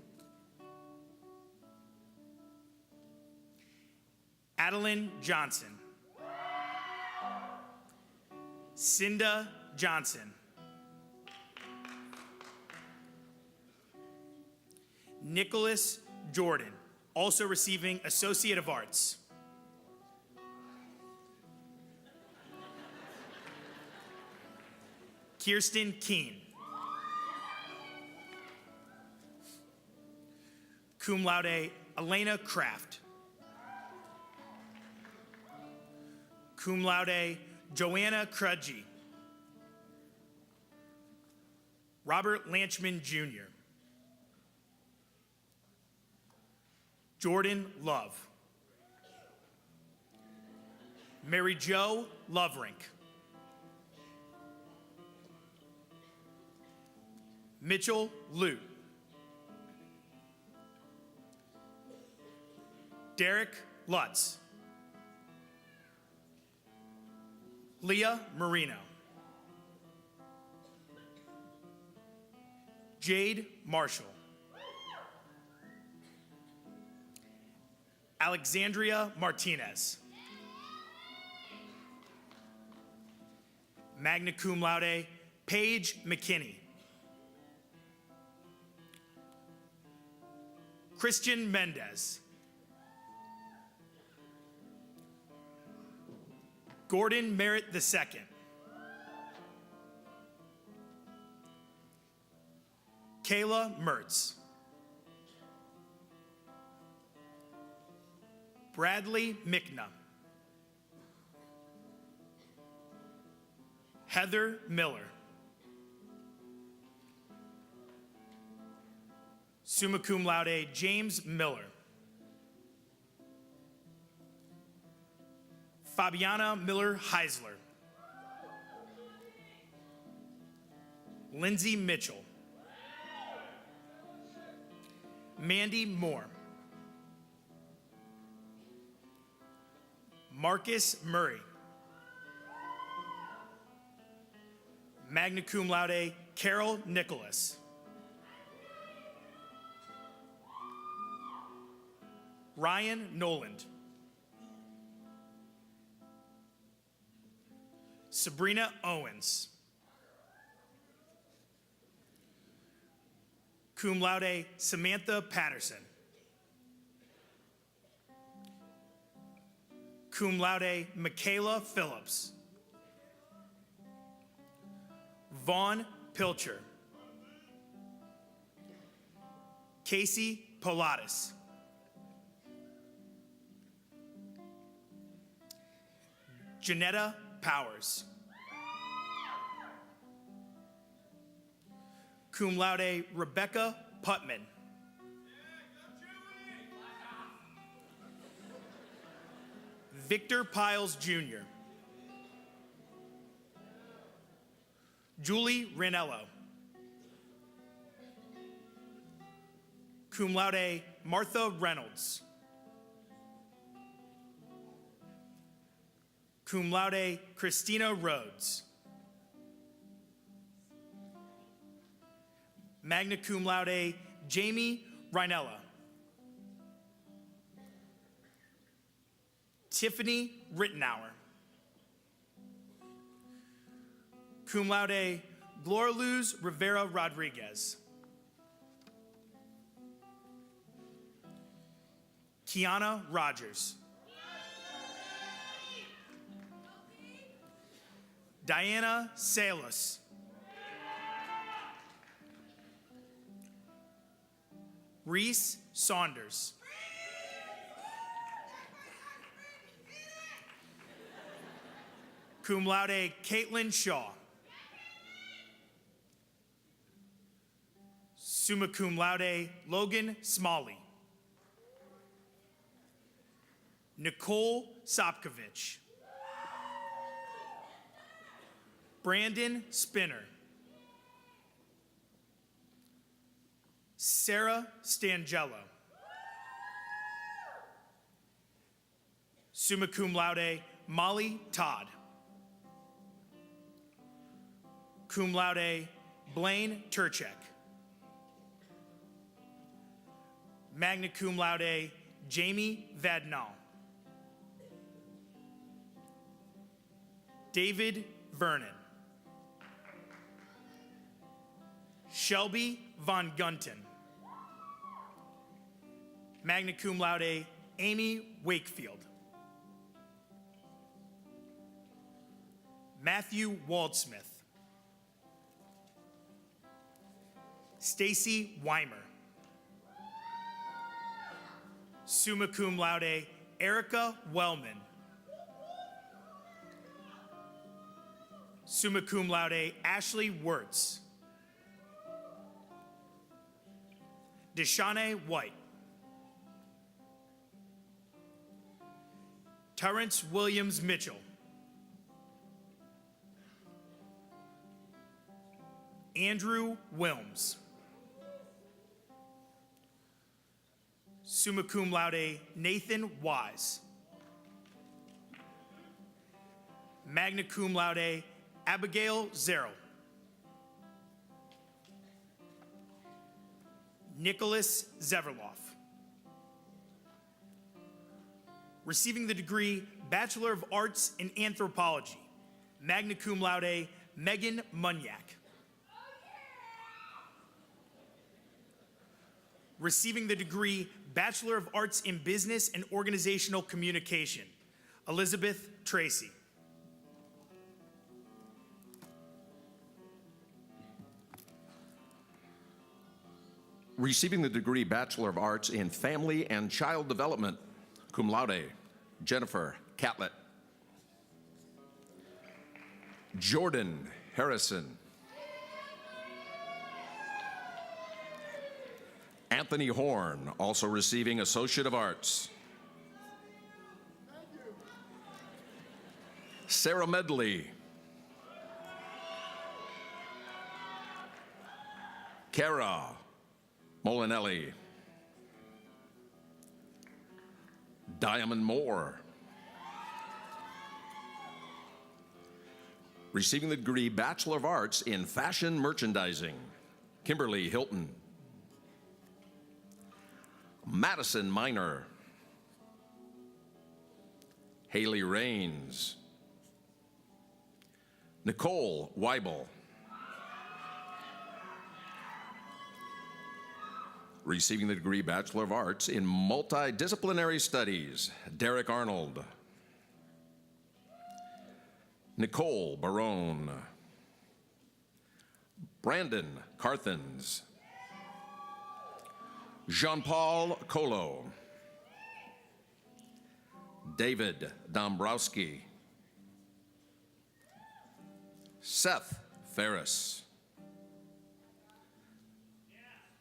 [SPEAKER 9] Adeline Johnson. Cinda Johnson. Nicholas Jordan, also receiving Associate of Arts. Kirsten Keene. Cum laude Elena Kraft. Cum laude Joanna Krudgy. Robert Lanchman Jr. Jordan Love. Mary Jo Loverink. Mitchell Lute. Derek Lutz. Leah Marino. Jade Marshall. Alexandria Martinez. Magna cum laude, Paige McKinney. Christian Mendez. Gordon Merritt II. Kayla Mertz. Bradley Mickna. Heather Miller. Summa cum laude, James Miller. Fabiana Miller Heisler. Lindsay Mitchell. Mandy Moore. Marcus Murray. Magna cum laude, Carol Nicholas. Ryan Noland. Sabrina Owens. Cum laude, Samantha Patterson. Cum laude, Michaela Phillips. Vaughn Pilcher. Casey Pilatus. Janetta Powers. Cum laude, Rebecca Putman. Victor Piles Jr. Julie Ranello. Cum laude, Martha Reynolds. Cum laude, Christina Rhodes. Magna cum laude, Jamie Rhinella. Tiffany Rittenauer. Cum laude, Gloraluz Rivera Rodriguez. Kiana Rogers. Diana Salas. Reese Saunders. Cum laude, Caitlin Shaw. Summa cum laude, Logan Smalley. Nicole Sopkovich. Brandon Spinner. Sarah Stangello. Summa cum laude, Molly Todd. Cum laude, Blaine Turchek. Magna cum laude, Jamie Vadnal. David Vernon. Shelby Von Gunton. Magna cum laude, Amy Wakefield. Matthew Waldsmith. Stacy Weimer. Summa cum laude, Erica Wellman. Summa cum laude, Ashley Wirtz. Deshaune White. Terrence Williams Mitchell. Andrew Wilms. Summa cum laude, Nathan Wise. Magna cum laude, Abigail Zerl. Nicholas Zeverloff. Receiving the degree Bachelor of Arts in Anthropology, magna cum laude, Megan Munyak. Receiving the degree Bachelor of Arts in Business and Organizational Communication, Elizabeth Tracy.
[SPEAKER 7] Receiving the degree Bachelor of Arts in Family and Child Development, cum laude, Jennifer Catlett. Jordan Harrison. Anthony Horn, also receiving Associate of Arts. Sarah Medley. Kara Molinelli. Diamond Moore. Receiving the degree Bachelor of Arts in Fashion Merchandising, Kimberly Hilton. Madison Minor. Haley Rains. Nicole Weibel. Receiving the degree Bachelor of Arts in Multidisciplinary Studies, Derek Arnold. Nicole Barone. Brandon Carthens. Jean-Paul Colo. David Dombrowski. Seth Ferris.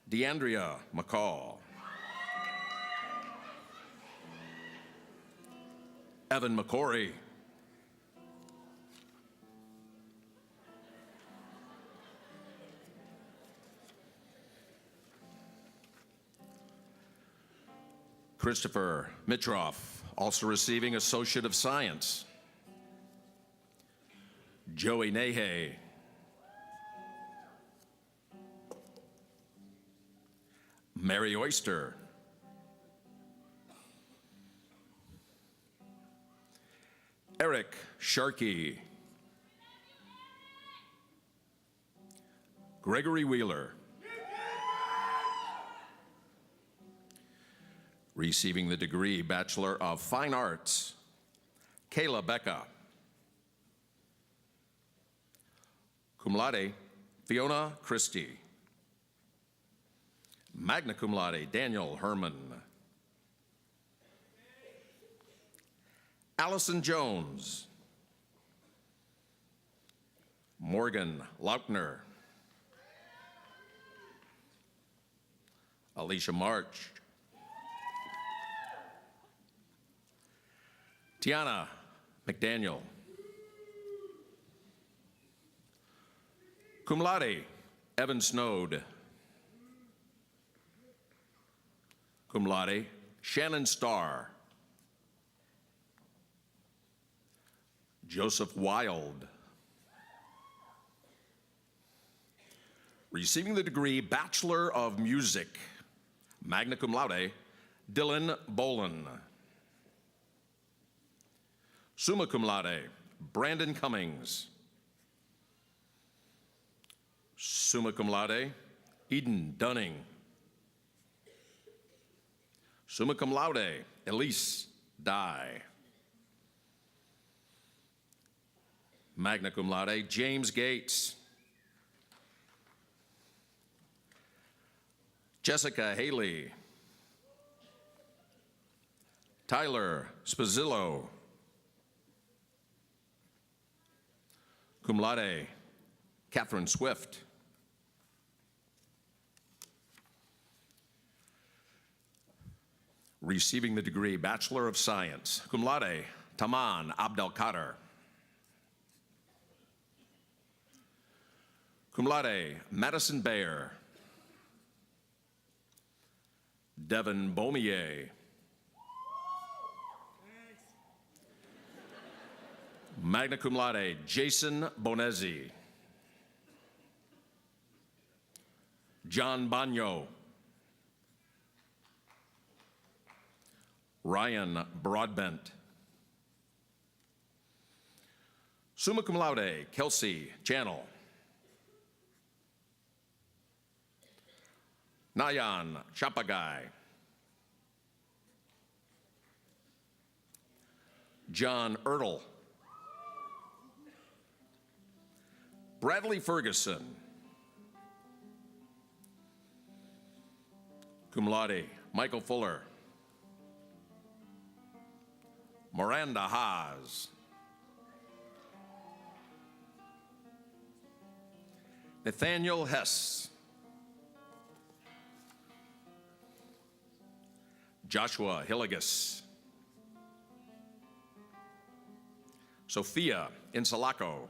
[SPEAKER 7] DeAndrea McCall. Evan McCory. Christopher Mitroff, also receiving Associate of Science. Joey Nahe. Mary Oyster. Eric Sharkey. Gregory Wheeler. Receiving the degree Bachelor of Fine Arts, Kayla Becca. Cum laude, Fiona Christie. Magna cum laude, Daniel Herman. Allison Jones. Morgan Lautner. Alicia March. Tiana McDaniel. Cum laude, Evan Snowd. Cum laude, Shannon Starr. Joseph Wild. Receiving the degree Bachelor of Music, magna cum laude, Dylan Bolin. Summa cum laude, Brandon Cummings. Summa cum laude, Eden Dunning. Summa cum laude, Elise Dye. Magna cum laude, James Gates. Jessica Haley. Tyler Spazzillo. Cum laude, Catherine Swift. Receiving the degree Bachelor of Science, cum laude, Taman Abdelkader. Cum laude, Madison Bayer. Devin Beaumier. Magna cum laude, Jason Bonezzi. John Bagno. Ryan Broadbent. Summa cum laude, Kelsey Channel. Nayan Chapagai. John Ertl. Bradley Ferguson. Cum laude, Michael Fuller. Miranda Haas. Nathaniel Hess. Joshua Hillegas. Sophia Insalaco.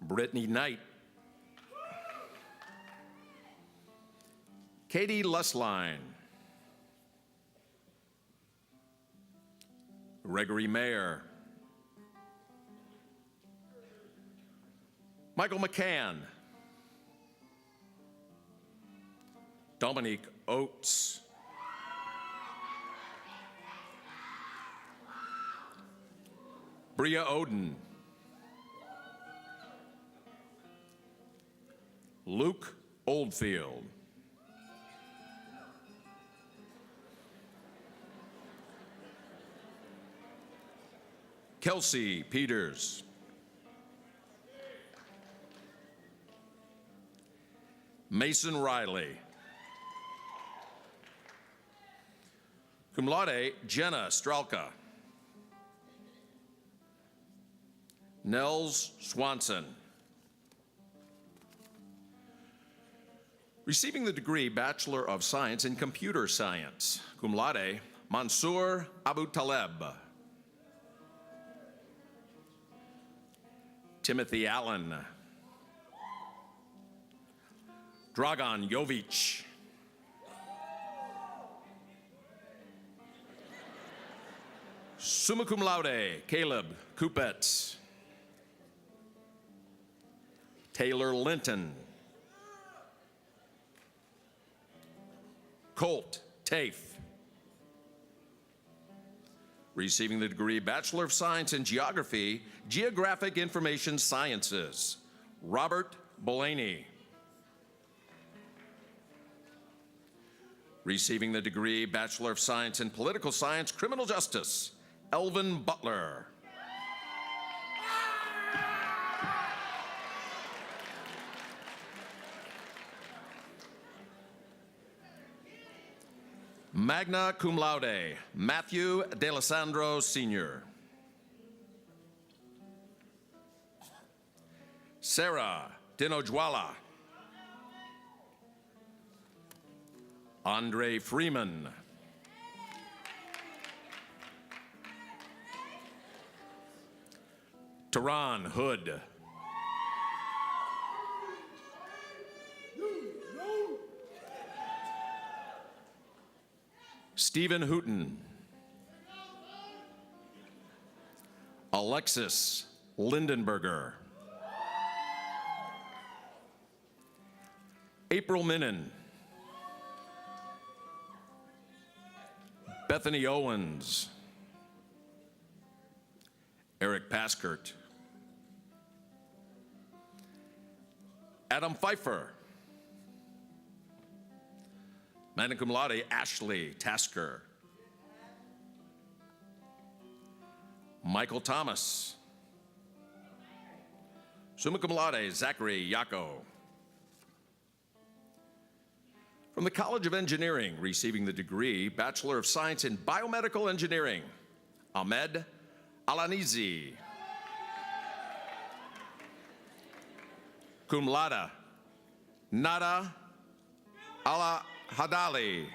[SPEAKER 7] Brittany Knight. Katie Lusline. Gregory Mayer. Michael McCann. Dominique Oates. Bria Oden. Luke Oldfield. Kelsey Peters. Mason Riley. Cum laude, Jenna Stralka. Nels Swanson. Receiving the degree Bachelor of Science in Computer Science, cum laude, Mansour Abu Taleb. Timothy Allen. Dragan Jovic. Summa cum laude, Caleb Kupets. Taylor Linton. Colt Tafe. Receiving the degree Bachelor of Science in Geography, Geographic Information Sciences, Robert Bolaney. Receiving the degree Bachelor of Science in Political Science, Criminal Justice, Elvin Butler. Magna cum laude, Matthew D'Alessandro Sr. Sarah Dinojwala. Andre Freeman. Tehran Hood. Stephen Hooten. Alexis Lindenberger. April Minnan. Bethany Owens. Eric Paskert. Adam Pfeiffer. Magna cum laude, Ashley Tasker. Michael Thomas. Summa cum laude, Zachary Yako. From the College of Engineering, receiving the degree Bachelor of Science in Biomedical Engineering, Ahmed Alanizi. Cum laude, Nada Ala Hadali.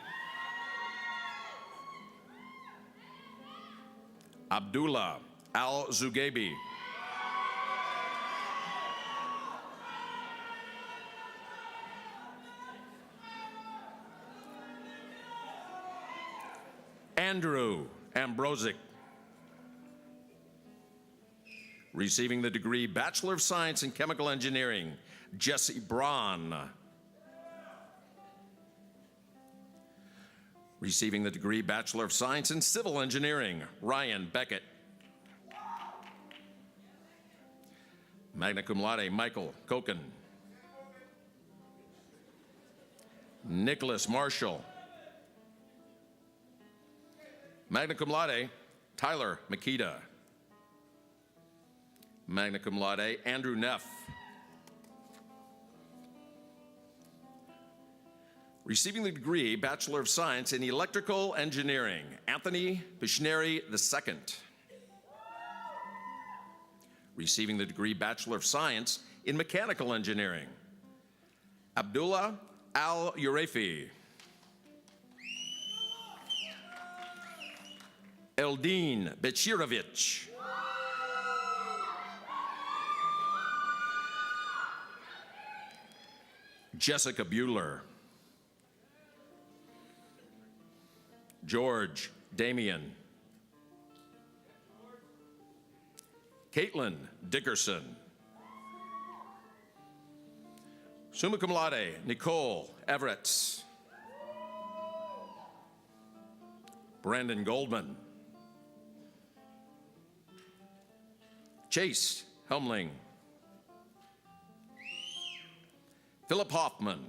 [SPEAKER 7] Abdullah Al-Zugaibi. Andrew Ambrosic. Receiving the degree Bachelor of Science in Chemical Engineering, Jesse Braun. Receiving the degree Bachelor of Science in Civil Engineering, Ryan Beckett. Magna cum laude, Michael Koken. Nicholas Marshall. Magna cum laude, Tyler Makita. Magna cum laude, Andrew Neff. Receiving the degree Bachelor of Science in Electrical Engineering, Anthony Pishneri II. Receiving the degree Bachelor of Science in Mechanical Engineering, Abdullah Al-Urefi. Eldine Bechirovich. Jessica Bueller. George Damian. Caitlin Dickerson. Summa cum laude, Nicole Everett. Brandon Goldman. Chase Helmling. Philip Hoffman.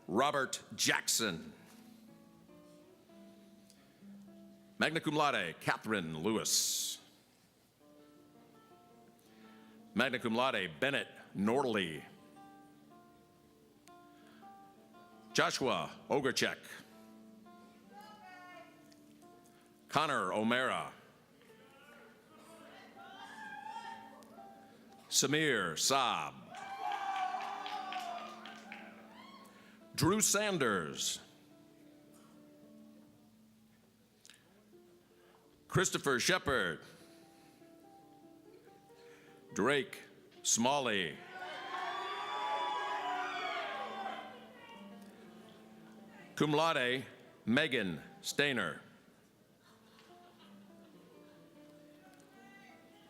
[SPEAKER 7] Robert Jackson. Magna cum laude, Catherine Lewis. Magna cum laude, Bennett Norley. Joshua Ogerchek. Connor O'Mara. Samir Saab. Drew Sanders. Christopher Shepard. Drake Smalley. Cum laude, Megan Stainer.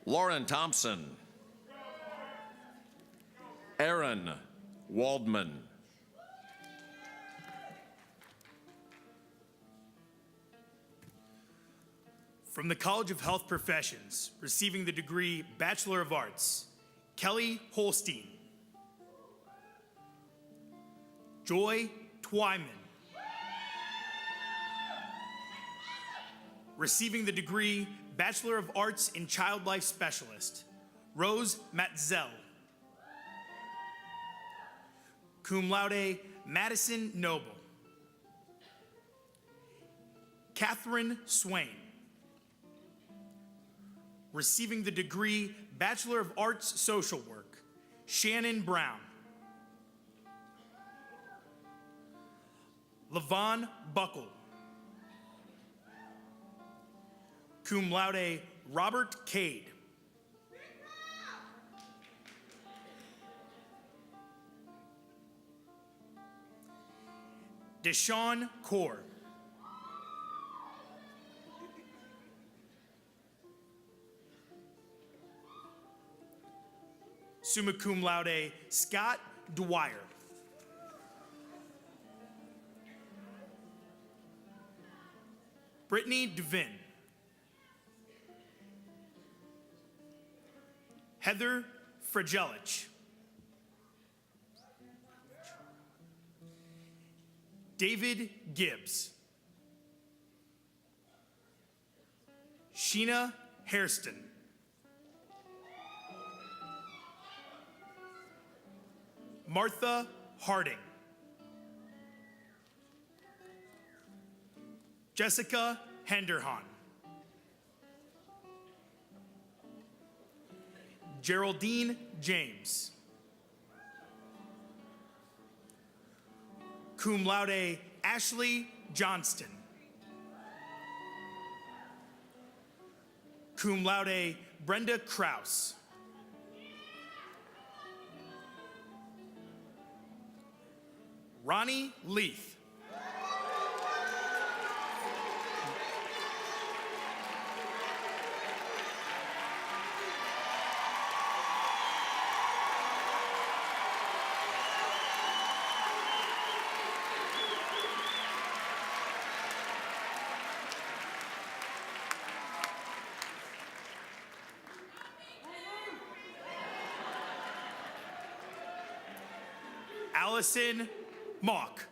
[SPEAKER 7] Lauren Thompson. Aaron Waldman.
[SPEAKER 9] From the College of Health Professions, receiving the degree Bachelor of Arts, Kelly Holstein. Joy Twyman. Receiving the degree Bachelor of Arts in Child Life Specialist, Rose Matzel. Cum laude, Madison Noble. Catherine Swain. Receiving the degree Bachelor of Arts Social Work, Shannon Brown. Levon Buckle. Cum laude, Robert Cade. Deshaun Kaur. Summa cum laude, Scott Dwyer. Brittany Devin. Heather Fragelich. David Gibbs. Sheena Hairston. Martha Harding. Jessica Henderhan. Geraldine James. Cum laude, Ashley Johnston. Cum laude, Brenda Kraus. Ronnie Leith. Allison Mock.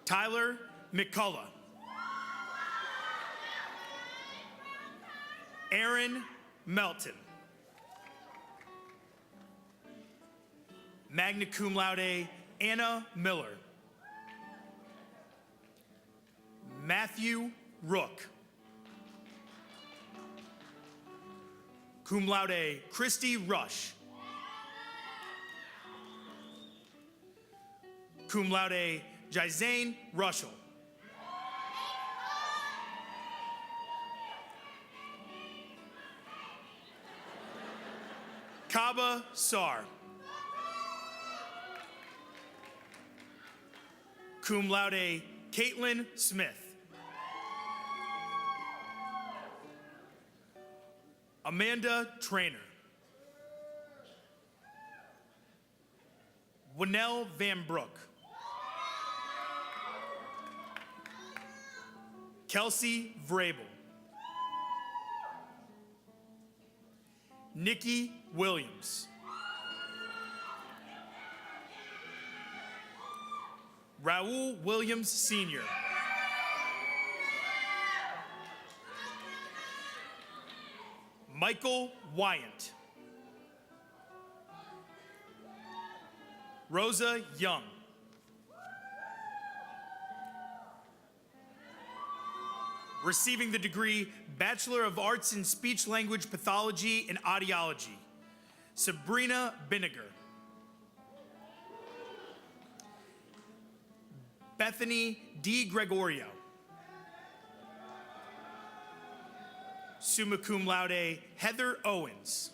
[SPEAKER 9] Tyler McCullough. Aaron Melton. Magna cum laude, Anna Miller. Matthew Rook. Cum laude, Christy Rush. Cum laude, Jizane Rushell. Kaba Sar. Cum laude, Caitlin Smith. Amanda Trainer. Winnell Van Brook. Kelsey Vrabel. Nikki Williams. Raul Williams Sr. Michael Wyant. Rosa Young. Receiving the degree Bachelor of Arts in Speech Language Pathology and Audiology, Sabrina Binniger. Bethany D. Gregorio. Summa cum laude, Heather Owens.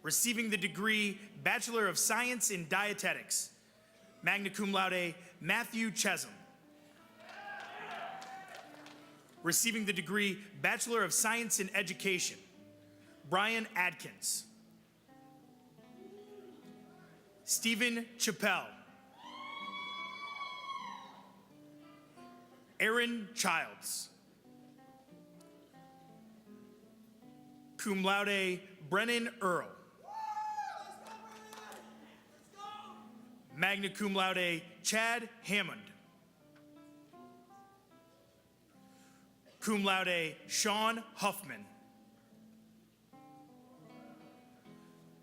[SPEAKER 9] Receiving the degree Bachelor of Science in Dietetics, magna cum laude, Matthew Chesum. Receiving the degree Bachelor of Science in Education, Brian Adkins. Stephen Chappell. Aaron Childs. Cum laude, Brennan Earl. Magna cum laude, Chad Hammond. Cum laude, Sean Huffman.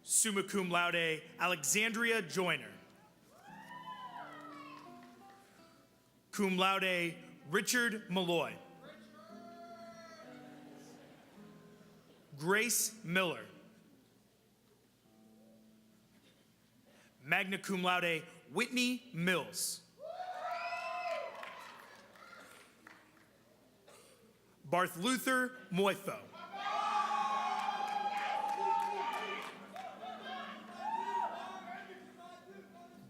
[SPEAKER 9] Summa cum laude, Alexandria Joyner. Cum laude, Richard Malloy. Grace Miller. Magna cum laude, Whitney Mills. Barth Luther Moitho.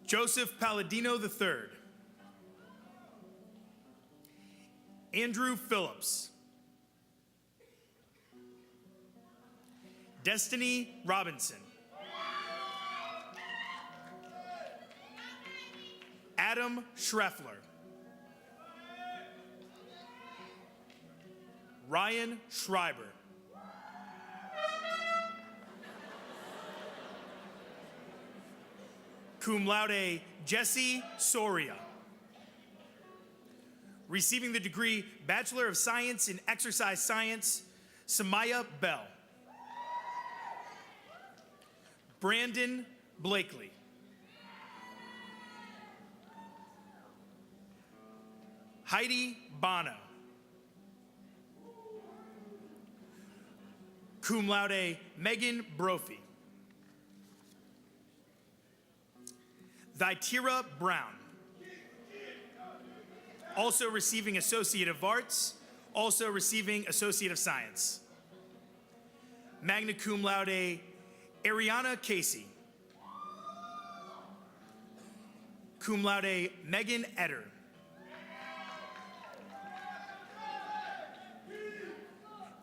[SPEAKER 9] Joseph Palladino III. Andrew Phillips. Destiny Robinson. Adam Schreffler. Ryan Schreiber. Cum laude, Jesse Soria. Receiving the degree Bachelor of Science in Exercise Science, Samaya Bell. Brandon Blakely. Heidi Bono. Cum laude, Megan Brophy. Thytira Brown. Also receiving Associate of Arts, also receiving Associate of Science. Magna cum laude, Ariana Casey. Cum laude, Megan Etter.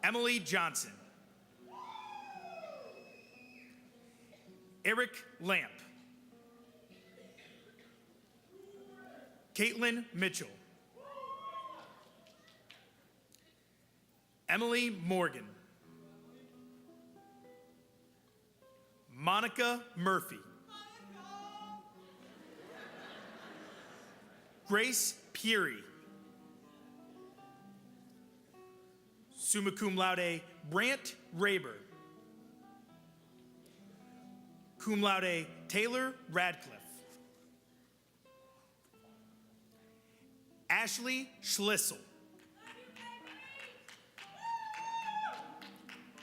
[SPEAKER 9] Emily Johnson. Eric Lamp. Caitlin Mitchell. Emily Morgan. Monica Murphy. Grace Peary. Summa cum laude, Brant Raber. Cum laude, Taylor Radcliffe. Ashley Schlissel.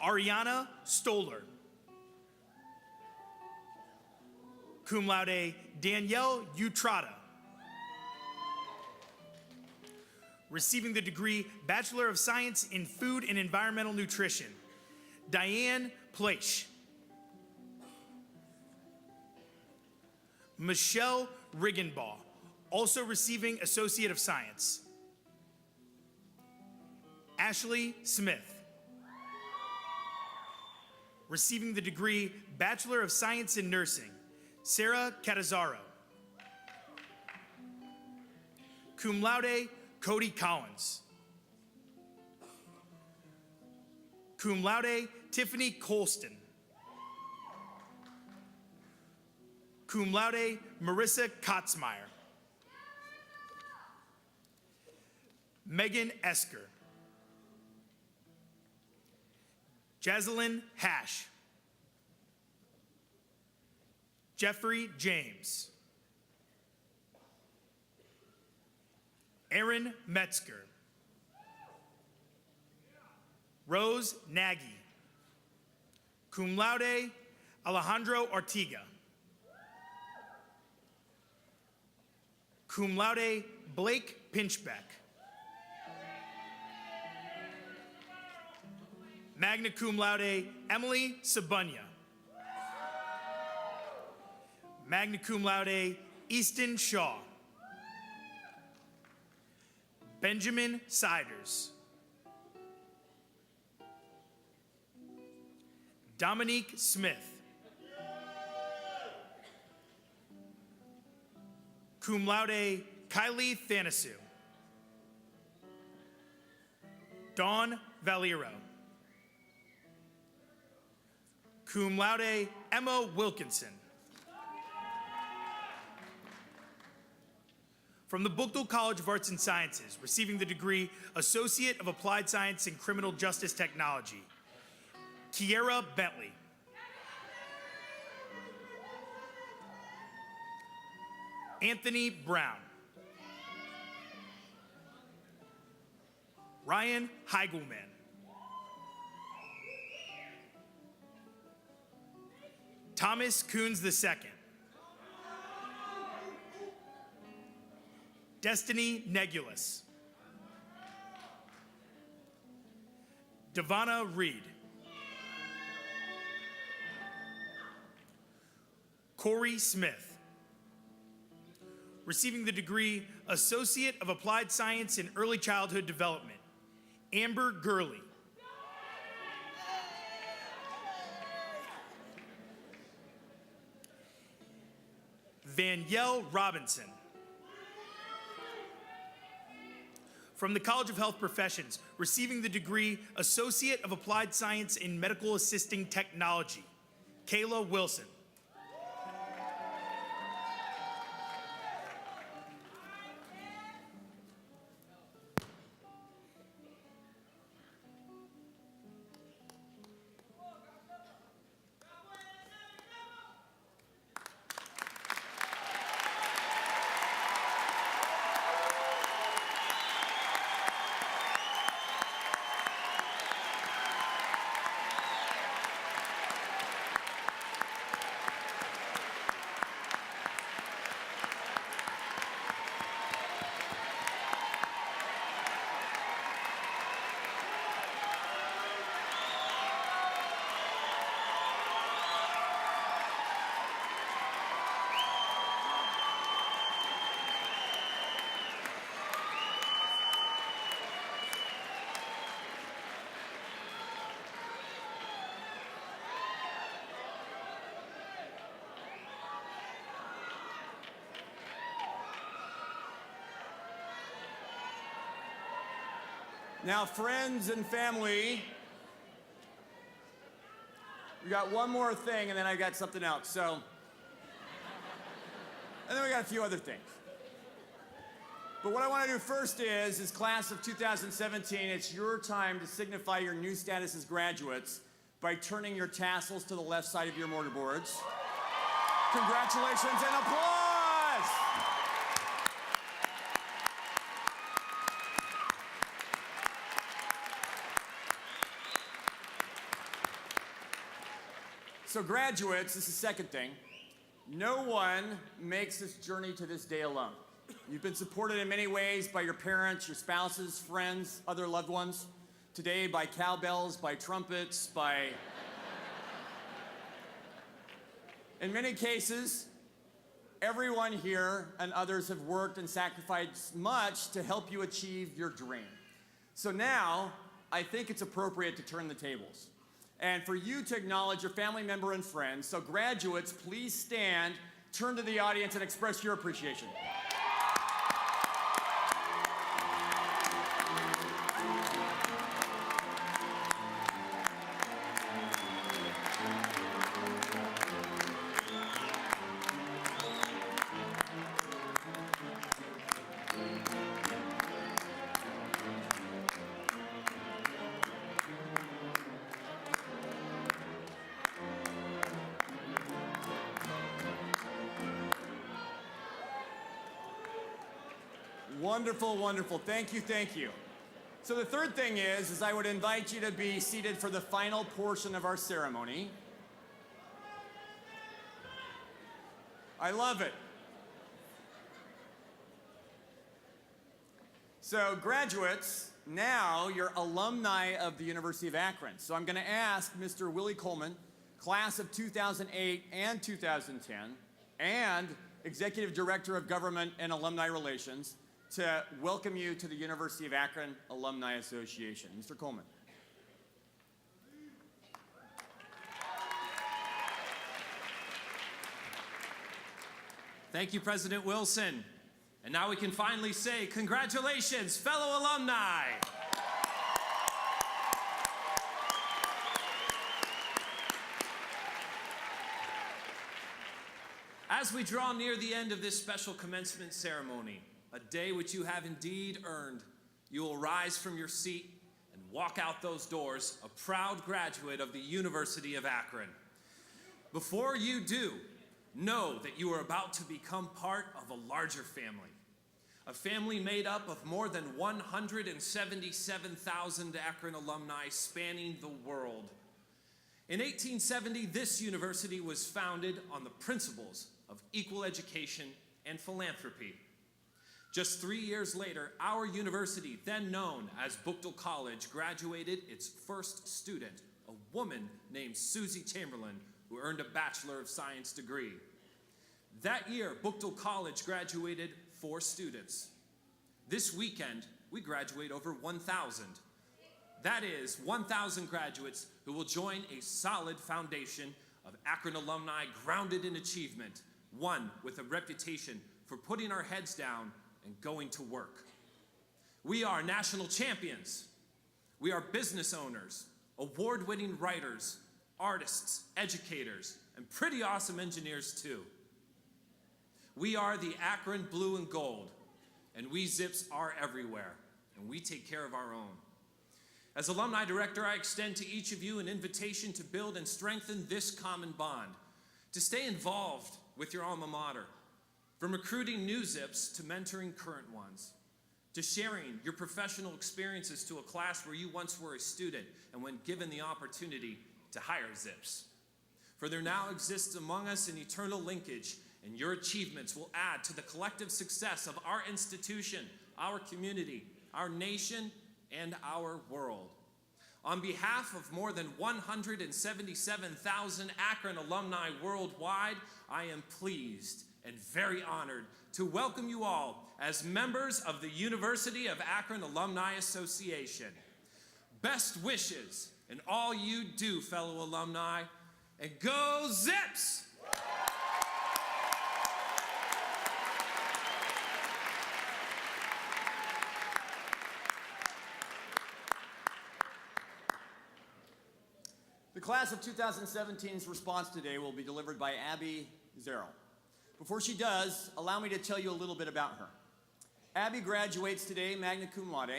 [SPEAKER 9] Ariana Stoller. Cum laude, Danielle Utrata. Receiving the degree Bachelor of Science in Food and Environmental Nutrition, Diane Plaish. Michelle Riggenbaugh, also receiving Associate of Science. Ashley Smith. Receiving the degree Bachelor of Science in Nursing, Sarah Catazaro. Cum laude, Cody Collins. Cum laude, Tiffany Colston. Cum laude, Marissa Kotzmeyer. Megan Esker. Jazelyn Hash. Jeffrey James. Aaron Metzger. Rose Nagy. Cum laude, Alejandro Ortiga. Cum laude, Blake Pinchbeck. Magna cum laude, Emily Sabunya. Magna cum laude, Easton Shaw. Benjamin Siders. Dominique Smith. Cum laude, Kylie Thanasu. Dawn Valero. Cum laude, Emma Wilkinson. From the Buchtel College of Arts and Sciences, receiving the degree Associate of Applied Science in Criminal Justice Technology, Kiera Bentley. Anthony Brown. Ryan Heigelman. Thomas Coons II. Destiny Negulus. Devonna Reed. Corey Smith. Receiving the degree Associate of Applied Science in Early Childhood Development, Amber Gurley. Vanielle Robinson. From the College of Health Professions, receiving the degree Associate of Applied Science in Medical Assisting Technology, Kayla Wilson.
[SPEAKER 3] Now, friends and family, We got one more thing, and then I got something else. So, and then we got a few other things. But what I want to do first is class of 2017, it's your time to signify your new status as graduates by turning your tassels to the left side of your mortarboards. Congratulations and applause! So graduates, this is the second thing. No one makes this journey to this day alone. You've been supported in many ways by your parents, your spouses, friends, other loved ones. Today by cowbells, by trumpets, by... In many cases, everyone here and others have worked and sacrificed much to help you achieve your dream. So now, I think it's appropriate to turn the tables and for you to acknowledge your family member and friends. So graduates, please stand, turn to the audience, and express your appreciation. Wonderful, wonderful. Thank you, thank you. So the third thing is I would invite you to be seated for the final portion of our ceremony. I love it. So graduates, now you're alumni of the University of Akron. So I'm going to ask Mr. Willie Coleman, class of 2008 and 2010, and Executive Director of Government and Alumni Relations, to welcome you to the University of Akron Alumni Association. Mr. Coleman.
[SPEAKER 10] Thank you, President Wilson. And now we can finally say congratulations, fellow alumni. As we draw near the end of this special commencement ceremony, a day which you have indeed earned, you will rise from your seat and walk out those doors, a proud graduate of the University of Akron. Before you do, know that you are about to become part of a larger family. A family made up of more than 177,000 Akron alumni spanning the world. In 1870, this university was founded on the principles of equal education and philanthropy. Just 3 years later, our university, then known as Buchtel College, graduated its first student, a woman named Susie Chamberlain, who earned a Bachelor of Science degree. That year, Buchtel College graduated 4 students. This weekend, we graduate over 1,000. That is 1,000 graduates who will join a solid foundation of Akron alumni grounded in achievement, one with a reputation for putting our heads down and going to work. We are national champions. We are business owners, award-winning writers, artists, educators, and pretty awesome engineers too. We are the Akron Blue and Gold, and we Zips are everywhere, and we take care of our own. As Alumni Director, I extend to each of you an invitation to build and strengthen this common bond, to stay involved with your alma mater, from recruiting new Zips to mentoring current ones, to sharing your professional experiences to a class where you once were a student and when given the opportunity to hire Zips. For there now exists among us an eternal linkage, and your achievements will add to the collective success of our institution, our community, our nation, and our world. On behalf of more than 177,000 Akron alumni worldwide, I am pleased and very honored to welcome you all as members of the University of Akron Alumni Association. Best wishes in all you do, fellow alumni, and go Zips!
[SPEAKER 3] The class of 2017's response today will be delivered by Abby Zerl. Before she does, allow me to tell you a little bit about her. Abby graduates today magna cum laude,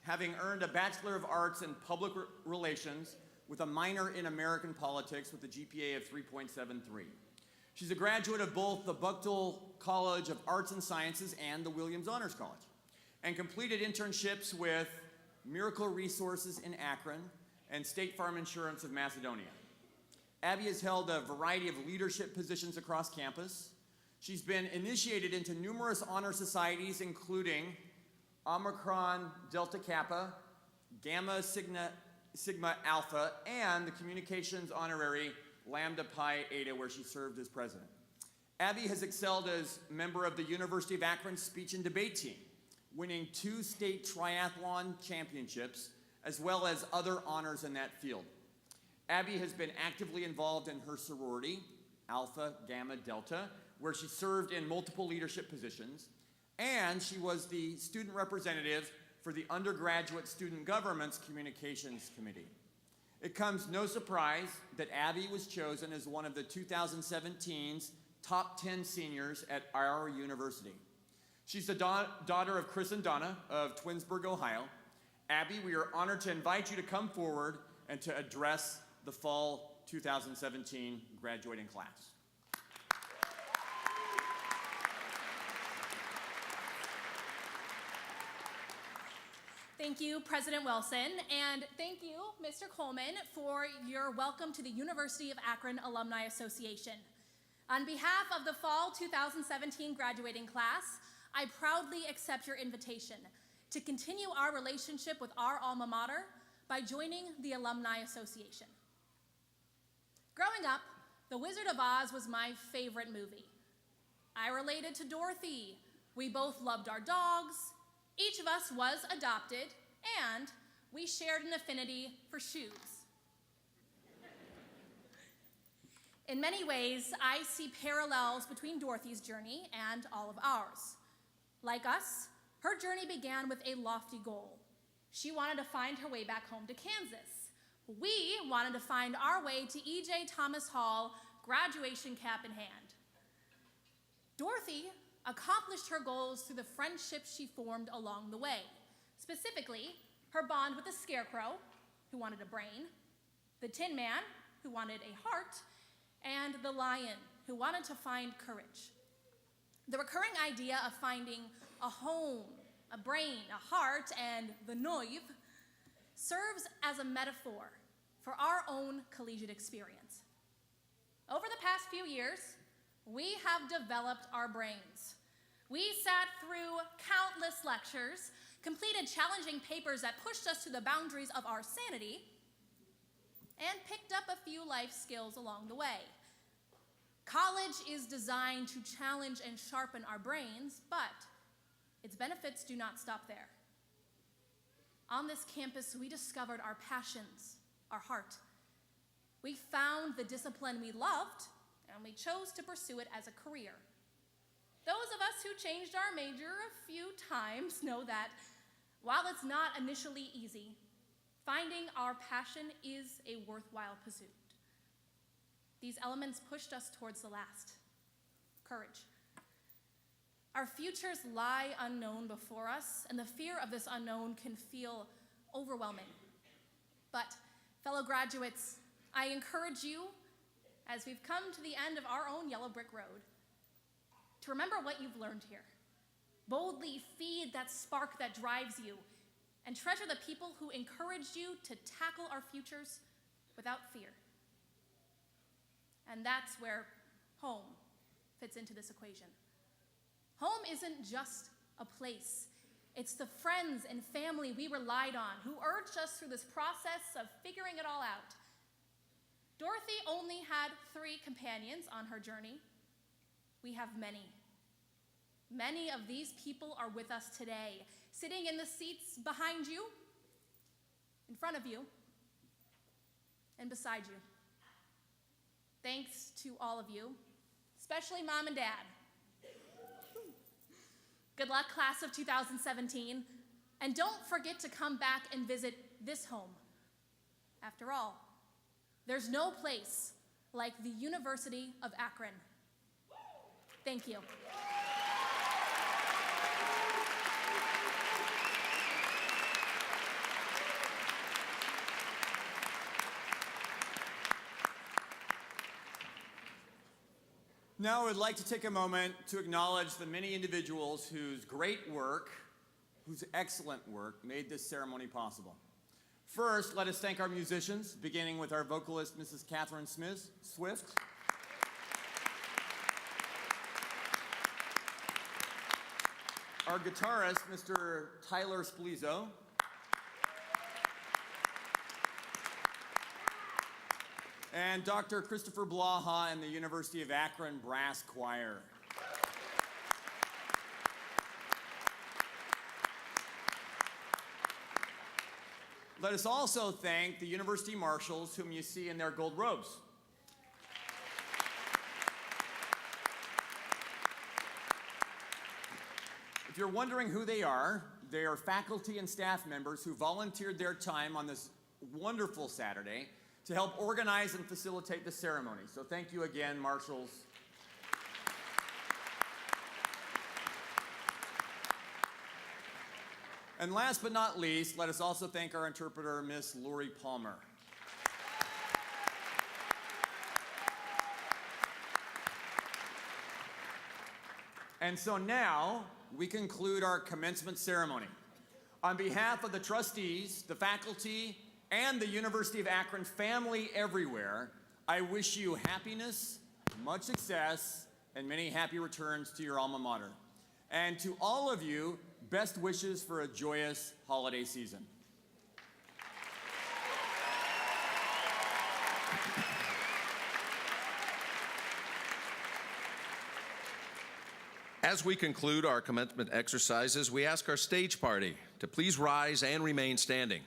[SPEAKER 3] having earned a Bachelor of Arts in Public Relations with a minor in American Politics with a GPA of 3.73. She's a graduate of both the Buchtel College of Arts and Sciences and the Williams Honors College, and completed internships with Miracle Resources in Akron and State Farm Insurance of Macedonia. Abby has held a variety of leadership positions across campus. She's been initiated into numerous honor societies, including Omicron Delta Kappa, Gamma Sigma Alpha, and the Communications Honorary Lambda Pi Eta, where she served as president. Abby has excelled as member of the University of Akron Speech and Debate Team, winning 2 state triathlon championships, as well as other honors in that field. Abby has been actively involved in her sorority, Alpha Gamma Delta, where she served in multiple leadership positions, and she was the student representative for the Undergraduate Student Government's Communications Committee. It comes no surprise that Abby was chosen as one of the 2017's top 10 seniors at our university. She's the daughter of Chris and Donna of Twinsburg, Ohio. Abby, we are honored to invite you to come forward and to address the fall 2017 graduating class.
[SPEAKER 11] Thank you, President Wilson, and thank you, Mr. Coleman, for your welcome to the University of Akron Alumni Association. On behalf of the Fall 2017 graduating class, I proudly accept your invitation to continue our relationship with our alma mater by joining the Alumni Association. Growing up, The Wizard of Oz was my favorite movie. I related to Dorothy. We both loved our dogs. Each of us was adopted, and we shared an affinity for shoes. In many ways, I see parallels between Dorothy's journey and all of ours. Like us, her journey began with a lofty goal. She wanted to find her way back home to Kansas. We wanted to find our way to E.J. Thomas Hall, graduation cap in hand. Dorothy accomplished her goals through the friendships she formed along the way. Specifically, her bond with the Scarecrow, who wanted a brain, the Tin Man, who wanted a heart, and the Lion, who wanted to find courage. The recurring idea of finding a home, a brain, a heart, and the Neuve serves as a metaphor for our own collegiate experience. Over the past few years, we have developed our brains. We sat through countless lectures, completed challenging papers that pushed us to the boundaries of our sanity, and picked up a few life skills along the way. College is designed to challenge and sharpen our brains, but its benefits do not stop there. On this campus, we discovered our passions, our heart. We found the discipline we loved, and we chose to pursue it as a career. Those of us who changed our major a few times know that while it's not initially easy, finding our passion is a worthwhile pursuit. These elements pushed us towards the last: courage. Our futures lie unknown before us, and the fear of this unknown can feel overwhelming. But, fellow graduates, I encourage you, as we've come to the end of our own yellow brick road, to remember what you've learned here. Boldly feed that spark that drives you, and treasure the people who encouraged you to tackle our futures without fear. And that's where home fits into this equation. Home isn't just a place. It's the friends and family we relied on who urged us through this process of figuring it all out. Dorothy only had 3 companions on her journey. We have many. Many of these people are with us today, sitting in the seats behind you, in front of you, and beside you. Thanks to all of you, especially Mom and Dad. Good luck, class of 2017, and don't forget to come back and visit this home. After all, There's no place like the University of Akron. Thank you.
[SPEAKER 3] Now I would like to take a moment to acknowledge the many individuals whose great work, whose excellent work, made this ceremony possible. First, let us thank our musicians, beginning with our vocalist, Mrs. Catherine Swift. Our guitarist, Mr. Tyler Splizzo. And Dr. Christopher Blaha and the University of Akron Brass Choir. Let us also thank the University Marshals, whom you see in their gold robes. If you're wondering who they are faculty and staff members who volunteered their time on this wonderful Saturday to help organize and facilitate the ceremony. So thank you again, Marshals. And last but not least, let us also thank our interpreter, Miss Lori Palmer. And so now we conclude our commencement ceremony. On behalf of the trustees, the faculty, and the University of Akron family everywhere, I wish you happiness, much success, and many happy returns to your alma mater. And to all of you, best wishes for a joyous holiday season.
[SPEAKER 7] As we conclude our commencement exercises, we ask our stage party to please rise and remain standing.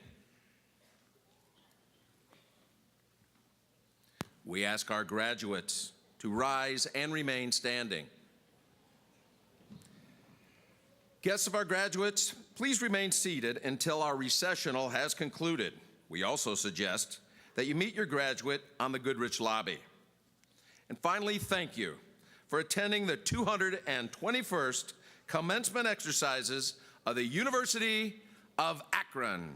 [SPEAKER 7] We ask our graduates to rise and remain standing. Guests of our graduates, please remain seated until our recessional has concluded. We also suggest that you meet your graduate on the Goodrich lobby. And finally, thank you for attending the 221st commencement exercises of the University of Akron.